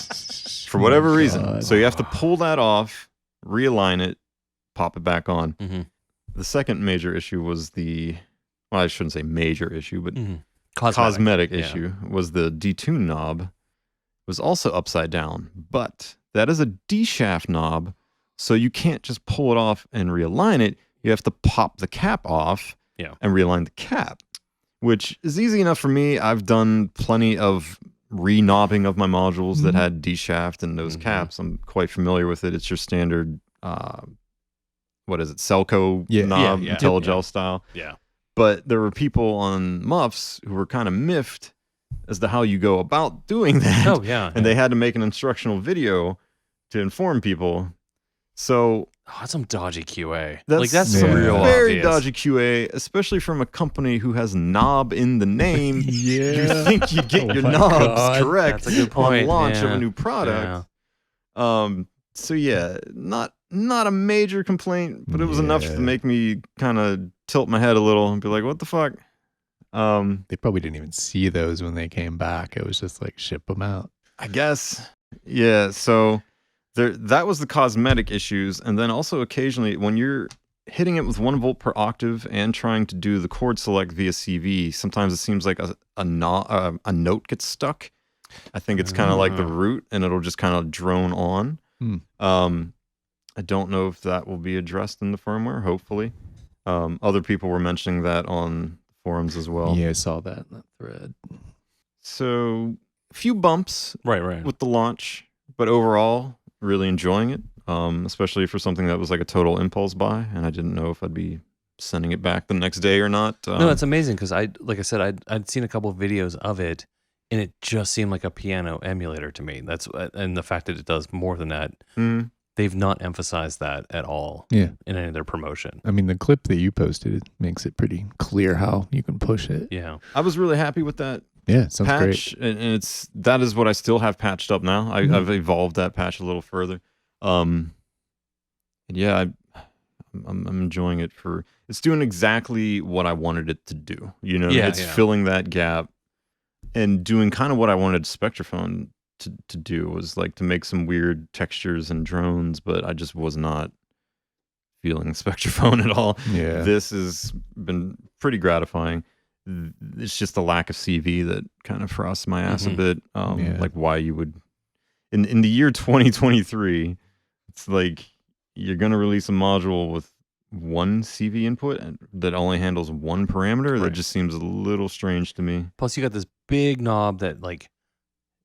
For whatever reason. So you have to pull that off, realign it, pop it back on. The second major issue was well, I shouldn't say major issue, but cosmetic issue was the detune knob was also upside down, but that is a D-shaft knob, so you can't just pull it off and realign it. You have to pop the cap off and realign the cap, which is easy enough for me. I've done plenty of re-knobbing of my modules that had D-shaft and those caps. I'm quite familiar with it. It's your standard, what is it, Selco knob, IntelliGel style. Yeah. But there were people on muffs who were kind of miffed as to how you go about doing that. Oh, yeah. And they had to make an instructional video to inform people. So that's some dodgy QA. That's some real very obvious. dodgy QA, especially from a company who has knob in the name. You think you get your knobs correct That's a good point. on launch of a new product. So yeah, not a major complaint, but it was enough to make me kind of tilt my head a little and be like, what the fuck? They probably didn't even see those when they came back. It was just like ship them out. I guess. Yeah. So that was the cosmetic issues. And then also occasionally when you're hitting it with 1 volt per octave and trying to do the chord select via CV, sometimes it seems like a note gets stuck. I think it's kind of like the root and it'll just kind of drone on. I don't know if that will be addressed in the firmware, hopefully. Other people were mentioning that on forums as well. Yeah, I saw that in that thread. So a few bumps with the launch, but overall really enjoying it, especially for something that was like a total impulse buy, and I didn't know if I'd be sending it back the next day or not. No, it's amazing because like I said, I'd seen a couple of videos of it, and it just seemed like a piano emulator to me. And the fact that it does more than that they've not emphasized that at all Yeah. in any of their promotion. I mean, the clip that you posted makes it pretty clear how you can push it. Yeah. I was really happy with that Yeah, sounds patch, great. and that is what I still have patched up now. I've evolved that patch a little further. And yeah, I'm enjoying it it's doing exactly what I wanted it to do. You know, Yeah, it's filling that gap and doing kind of what I wanted Spectrophone to do, was like to make some weird textures and drones, but I just was not feeling Spectrophone at all. Yeah. This has been pretty gratifying. It's just the lack of CV that kind of frosts my ass a bit. Like why you would in the year 2023, it's like you're going to release a module with one CV input that only handles one parameter. Right. That just seems a little strange to me. Plus, you got this big knob that like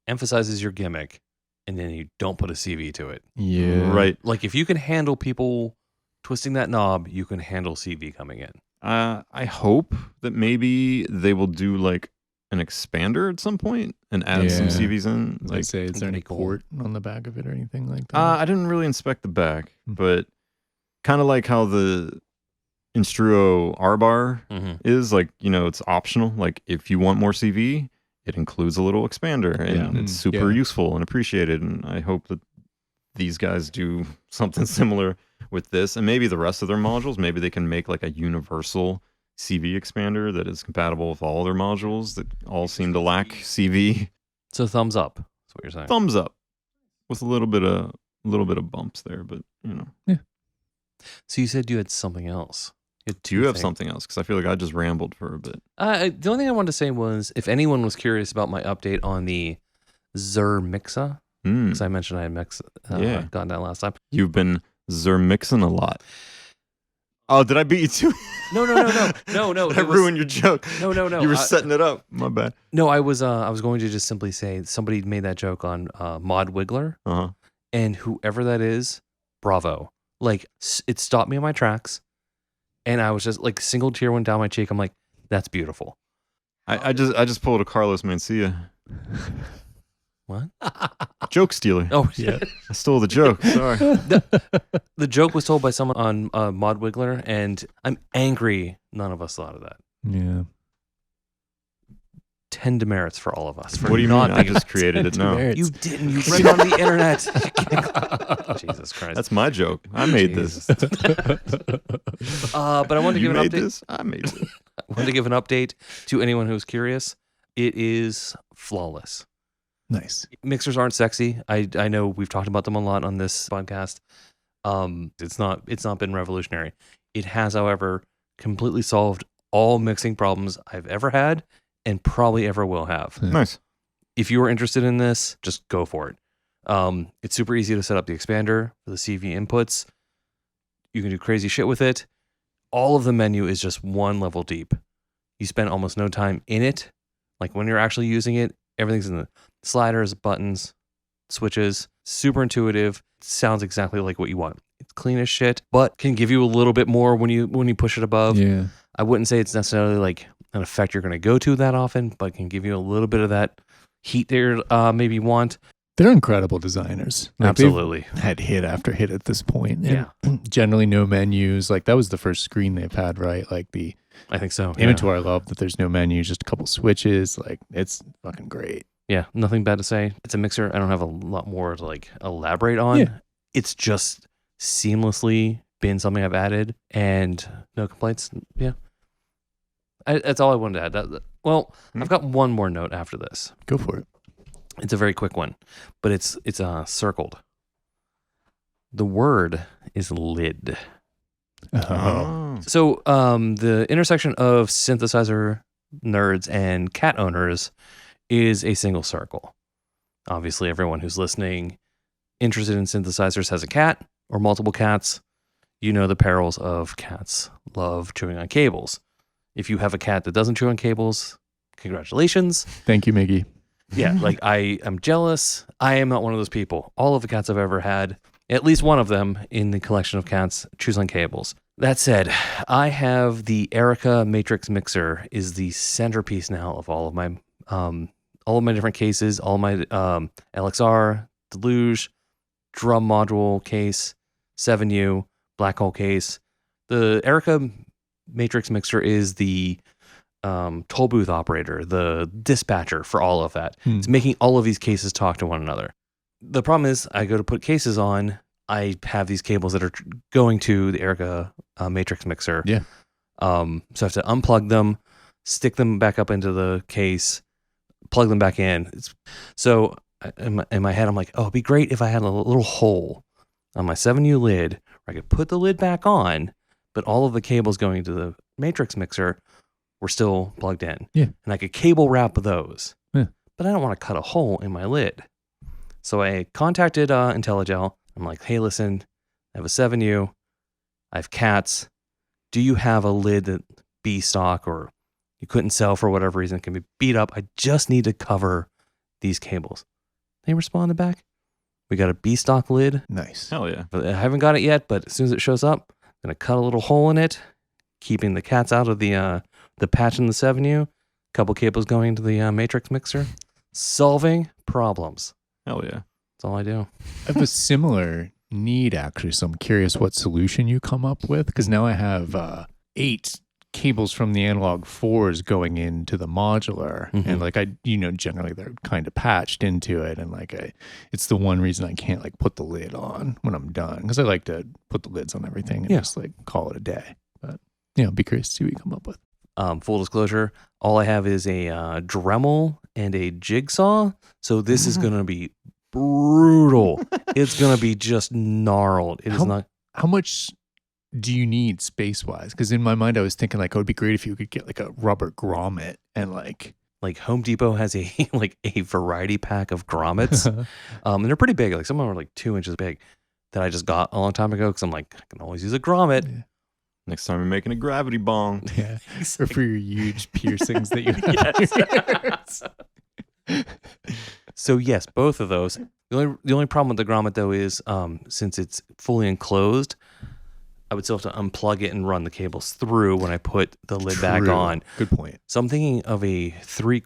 emphasizes your gimmick, and then you don't put a CV to it. Yeah. Right. Like if you can handle people twisting that knob, you can handle CV coming in. I hope that maybe they will do like an expander at some point and add some CVs in. Like, Like, say, is there any cool. port on the back of it or anything like that? I didn't really inspect the back, but kind of like how the Instruo R-bar is, like, you know, it's optional. Like if you want more CV, it includes a little expander, and it's super useful and appreciated. And I hope that these guys do something similar with this, and maybe the rest of their modules. Maybe they can make like a universal CV expander that is compatible with all their modules that all seem to lack CV. So thumbs up. That's what you're saying. Thumbs up with a little bit of bumps there, but you know. Yeah. So you said you had something else. Do you have something else? Because I feel like I just rambled for a bit. The only thing I wanted to say was, if anyone was curious about my update on the Zermixa, because I mentioned I had gotten that last time. You've been Zermixing a lot. Oh, did I beat you too? No. I ruined your joke. No. You were setting it up. My bad. No, I was going to just simply say somebody made that joke on Mod Wiggler, and whoever that is, bravo. Like it stopped me in my tracks, and I was just like, single tear went down my cheek. I'm like, that's beautiful. I just pulled a Carlos Mencia. What? Joke stealer. Oh yeah, I stole the joke. Sorry. The joke was told by someone on Mod Wiggler, and I'm angry none of us thought of that. Yeah. 10 demerits for all of us. For what do you not mean? I being- just created it now. Demerits. You didn't. You read it on the internet. Jesus Christ. That's my joke. I made Jesus. this. But I wanted to give an made update. this? I made it. I wanted to give an update to anyone who's curious. It is flawless. Nice. Mixers aren't sexy. I know we've talked about them a lot on this podcast. It's not been revolutionary. It has, however, completely solved all mixing problems I've ever had and probably ever will have. Nice. If you are interested in this, just go for it. It's super easy to set up the expander for the CV inputs. You can do crazy shit with it. All of the menu is just one level deep. You spend almost no time in it. Like when you're actually using it, everything's in the sliders, buttons, switches. Super intuitive. Sounds exactly like what you want. It's clean as shit, but can give you a little bit more when you push it above. Yeah. I wouldn't say it's necessarily like an effect you're going to go to that often, but can give you a little bit of that heat that you maybe want. They're incredible designers. Like, Absolutely. they've had hit after hit at this point. Yeah. And generally no menus. Like that was the first screen they've had, right? Like the I think so. inventory, I love that there's no menu, just a couple switches. Like it's fucking great. Yeah, nothing bad to say. It's a mixer. I don't have a lot more to like elaborate on. Yeah. It's just seamlessly been something I've added, and no complaints. Yeah, that's all I wanted to add. I've got one more note after this. Go for it. It's a very quick one, but it's circled. The word is lid. Oh. So the intersection of synthesizer nerds and cat owners is a single circle. Obviously, everyone who's listening, interested in synthesizers, has a cat or multiple cats. You know the perils of cats love chewing on cables. If you have a cat that doesn't chew on cables, congratulations. Thank you, Miggy. Yeah, like I am jealous. I am not one of those people. All of the cats I've ever had, at least one of them in the collection of cats, chews on cables. That said, I have the Erica Matrix Mixer is the centerpiece now of all of my different cases, all my LXR, Deluge, drum module case, 7U, black hole case. The Erica matrix mixer is the toll booth operator, the dispatcher for all of that. It's making all of these cases talk to one another. The problem is I go to put cases on, I have these cables that are going to the Erica matrix mixer. Yeah. So I have to unplug them, stick them back up into the case, plug them back in. So in my head, I'm like, oh, it'd be great if I had a little hole on my 7U lid where I could put the lid back on, but all of the cables going to the matrix mixer were still plugged in. Yeah. And I could cable wrap those. Yeah. But I don't want to cut a hole in my lid. So I contacted IntelliGel. I'm like, hey, listen, I have a 7U. I have cats. Do you have a lid that B stock or you couldn't sell for whatever reason, can be beat up? I just need to cover these cables. They responded back. We got a B stock lid. Nice. Hell yeah. I haven't got it yet, but as soon as it shows up, I'm going to cut a little hole in it, keeping the cats out of the patch in the 7U, couple cables going to the matrix mixer, solving problems. Hell yeah. That's all I do. I have a similar need, actually, so I'm curious what solution you come up with, because now I have 8 cables from the analog 4s going into the modular, and like generally they're kind of patched into it, and like it's the one reason I can't like put the lid on when I'm done, because I like to put the lids on everything and just like call it a day. But I'd be curious to see what you come up with. Full disclosure, all I have is a Dremel and a jigsaw, so this is going to be brutal. It's going to be just gnarled. It is not. How much do you need space-wise? Because in my mind, I was thinking like, oh, it'd be great if you could get like a rubber grommet and like Home Depot has a variety pack of grommets, and they're pretty big. Like some of them are like 2 inches big that I just got a long time ago because I'm like, I can always use a grommet. Yeah. Next time you're making a gravity bong. Yeah. Or for your huge piercings that you have. So yes, both of those. The only problem with the grommet though is since it's fully enclosed, I would still have to unplug it and run the cables through when I put the lid back on. Good point. So I'm thinking of a 3/4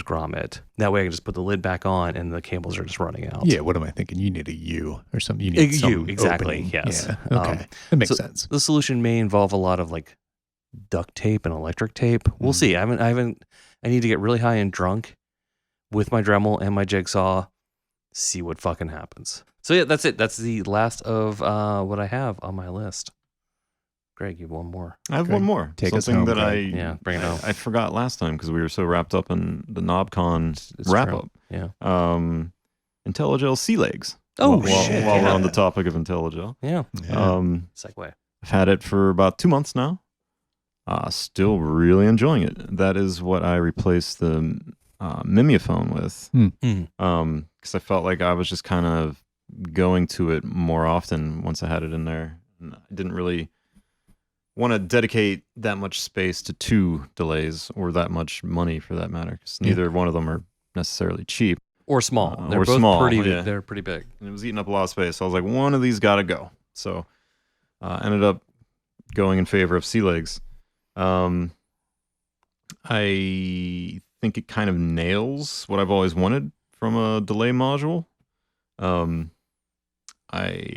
grommet. That way I can just put the lid back on and the cables are just running out. Yeah, what am I thinking? You need a U or something. You need some exactly. opening. Yes. Yeah. Okay. That makes sense. The solution may involve a lot of like duct tape and electric tape. We'll see. I need to get really high and drunk with my Dremel and my jigsaw. See what fucking happens. So yeah, that's it. That's the last of what I have on my list. Greg, you have one more. I have Greg, one more. take us Something home, that Greg. Bring it home. I forgot last time because we were so wrapped up in the NobCon It's wrap true. up. Yeah. IntelliGel Sealegs. Oh, shit! While we're yeah. on the topic of IntelliGel, Yeah. Segue. I've had it for about 2 months now. Still really enjoying it. That is what I replaced the Mimeophone with. Because I felt like I was just kind of going to it more often once I had it in there. And I didn't really want to dedicate that much space to 2 delays or that much money for that matter, because neither one of them are necessarily cheap. Or small. They're or both small, pretty. yeah. They're pretty big. And it was eating up a lot of space. So I was like, one of these got to go. So ended up going in favor of Sealegs. I think it kind of nails what I've always wanted from a delay module. I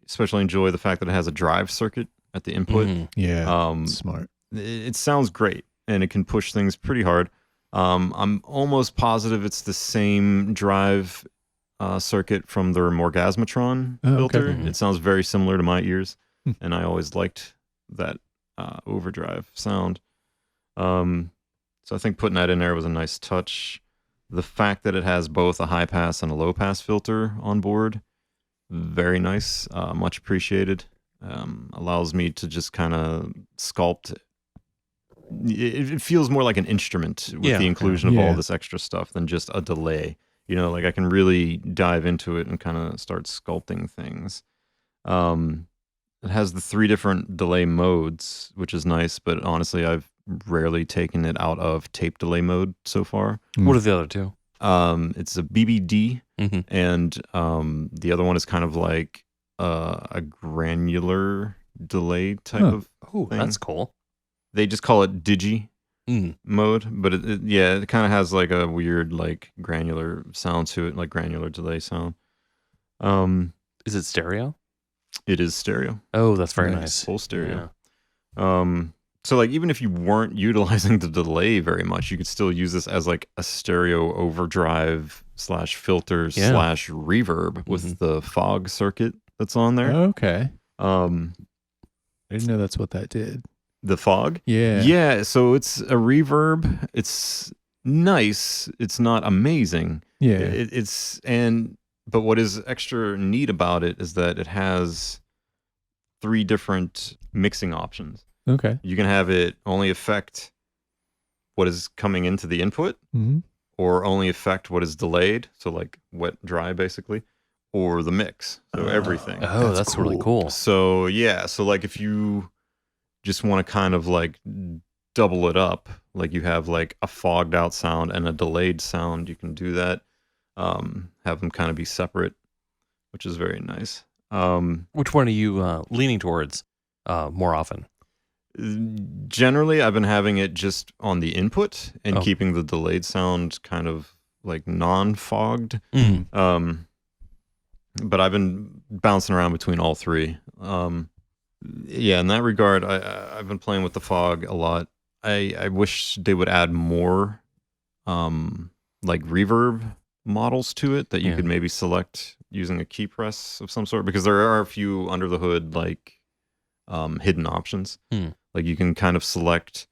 especially enjoy the fact that it has a drive circuit at the input. Yeah. Smart. It sounds great, and it can push things pretty hard. I'm almost positive it's the same drive circuit from their Morgasmatron filter. Okay. It sounds very similar to my ears, and I always liked that overdrive sound. So I think putting that in there was a nice touch. The fact that it has both a high pass and a low pass filter on board, very nice, much appreciated. Allows me to just kind of sculpt. It feels more like an instrument with the inclusion of all this extra stuff than just a delay. You know, like I can really dive into it and kind of start sculpting things. It has the 3 different delay modes, which is nice, but honestly, I've rarely taken it out of tape delay mode so far. What are the other 2? It's a BBD, and the other one is kind of like a granular delay type of Oh, thing. that's cool. They just call it Digi mode, but it kind of has like a weird like granular sound to it, like granular delay sound. Is it stereo? It is stereo. Oh, that's very nice. Full stereo. So like even if you weren't utilizing the delay very much, you could still use this as like a stereo overdrive / filter / reverb with the fog circuit that's on there. Okay. I didn't know that's what that did. The fog? Yeah. Yeah, so it's a reverb. It's nice. It's not amazing. Yeah. But what is extra neat about it is that it has 3 different mixing options. Okay. You can have it only affect what is coming into the input, or only affect what is delayed, so like wet, dry, basically, or the mix, so everything. Oh, that's really cool. So yeah, so like if you just want to kind of like double it up, like you have like a fogged out sound and a delayed sound, you can do that. Have them kind of be separate, which is very nice. Which one are you leaning towards more often? Generally, I've been having it just on the input and keeping the delayed sound kind of like non-fogged. But I've been bouncing around between all 3. Yeah, in that regard, I've been playing with the fog a lot. I wish they would add more like reverb models to it that you could maybe select using a key press of some sort, because there are a few under the hood like hidden options. Like you can kind of select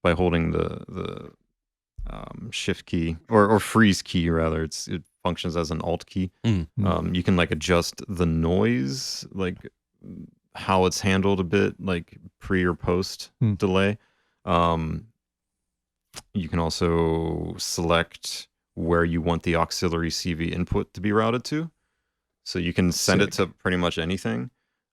by holding the shift key or freeze key rather. It functions as an alt key. You can like adjust the noise, like how it's handled a bit, like pre or post delay. You can also select where you want the auxiliary CV input to be routed to. So you can send it to pretty much anything.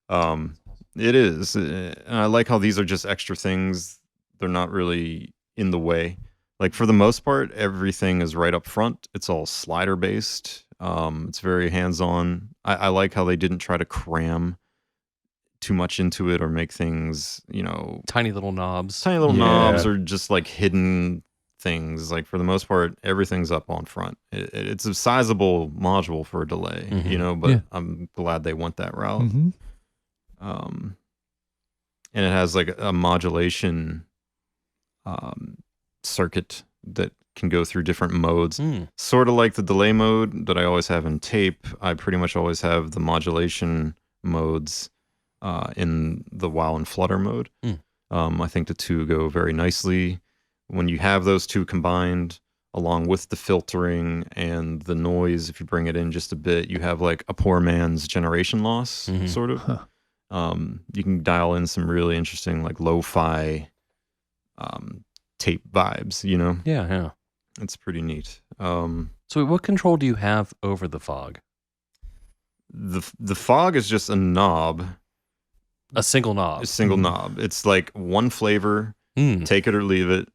It is. And I like how these are just extra things. They're not really in the way. Like for the most part, everything is right up front. It's all slider based. It's very hands-on. I like how they didn't try to cram too much into it or make things, Tiny little knobs. Knobs or just like hidden things. Like for the most part, everything's up on front. It's a sizable module for a delay, but I'm glad they went that route. And it has like a modulation circuit that can go through different modes. Sort of like the delay mode that I always have in tape. I pretty much always have the modulation modes in the while and flutter mode. I think the two go very nicely. When you have those two combined, along with the filtering and the noise, if you bring it in just a bit, you have like a poor man's generation loss, sort of. You can dial in some really interesting like lo-fi tape vibes, Yeah. It's pretty neat. So what control do you have over the fog? The fog is just a knob. A single knob. A single knob. It's like one flavor, take it or leave it.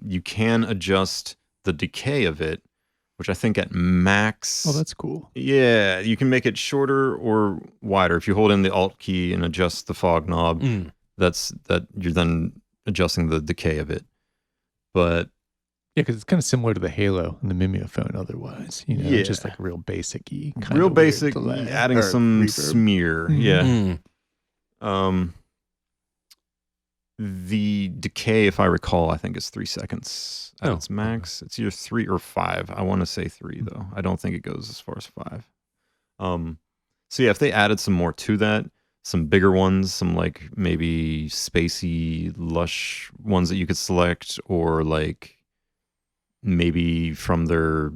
You can adjust the decay of it, which I think at max. Oh, that's cool. Yeah, you can make it shorter or wider. If you hold in the Alt key and adjust the fog knob, that you're then adjusting the decay of it. But yeah, because it's kind of similar to the Halo and the Mimeophone otherwise. Just like real basic-y. Real basic, adding some reverb. Smear. Yeah. The decay, if I recall, I think is 3 seconds at its max. It's either 3 or 5. I want to say 3 though. I don't think it goes as far as 5. So yeah, if they added some more to that, some bigger ones, some like maybe spacey, lush ones that you could select, or like maybe from their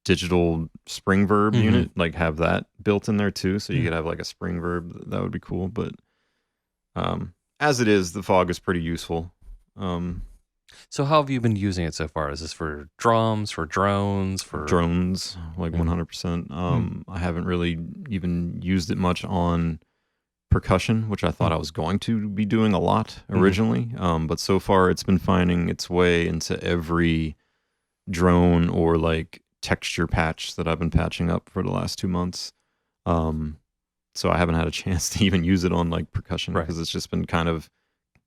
digital spring verb unit, like have that built in there too, so you could have like a spring verb. That would be cool. But as it is, the fog is pretty useful. So how have you been using it so far? Is this for drums, for drones, for drones? Like 100%. I haven't really even used it much on percussion, which I thought I was going to be doing a lot originally. But so far it's been finding its way into every drone or like texture patch that I've been patching up for the last 2 months. So I haven't had a chance to even use it on like percussion because it's just been kind of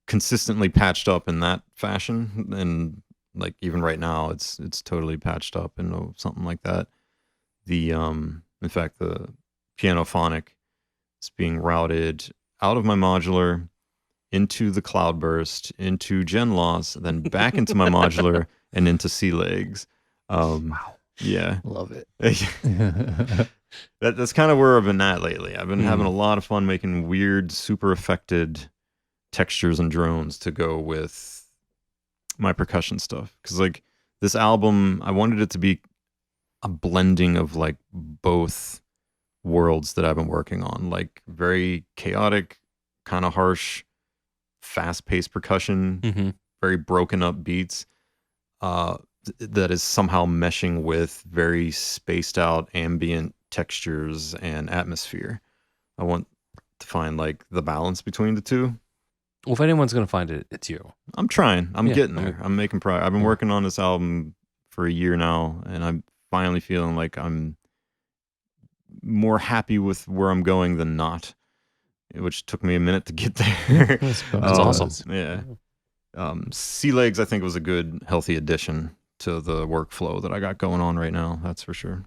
consistently patched up in that fashion. And like even right now it's totally patched up into something like that. In fact, the Pianophonic is being routed out of my modular into the Cloudburst, into GenLoss, then back into my modular and into Sealegs. Wow. Yeah. Love it. That's kind of where I've been at lately. I've been having a lot of fun making weird, super affected textures and drones to go with my percussion stuff. Because like this album, I wanted it to be a blending of like both worlds that I've been working on, like very chaotic, kind of harsh, fast-paced percussion, very broken up beats that is somehow meshing with very spaced out ambient textures and atmosphere. I want to find like the balance between the two. Well, if anyone's going to find it, it's you. I'm trying. I'm getting there. I'm making progress. I've been working on this album for a year now, and I'm finally feeling like I'm more happy with where I'm going than not, which took me a minute to get there. That's awesome. Yeah. Sealegs, I think, was a good, healthy addition to the workflow that I got going on right now. That's for sure.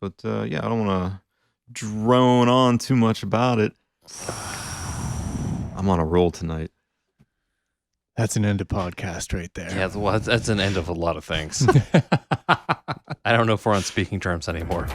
But yeah, I don't want to drone on too much about it. I'm on a roll tonight. That's an end of podcast right there. Yeah, well, that's an end of a lot of things. I don't know if we're on speaking terms anymore.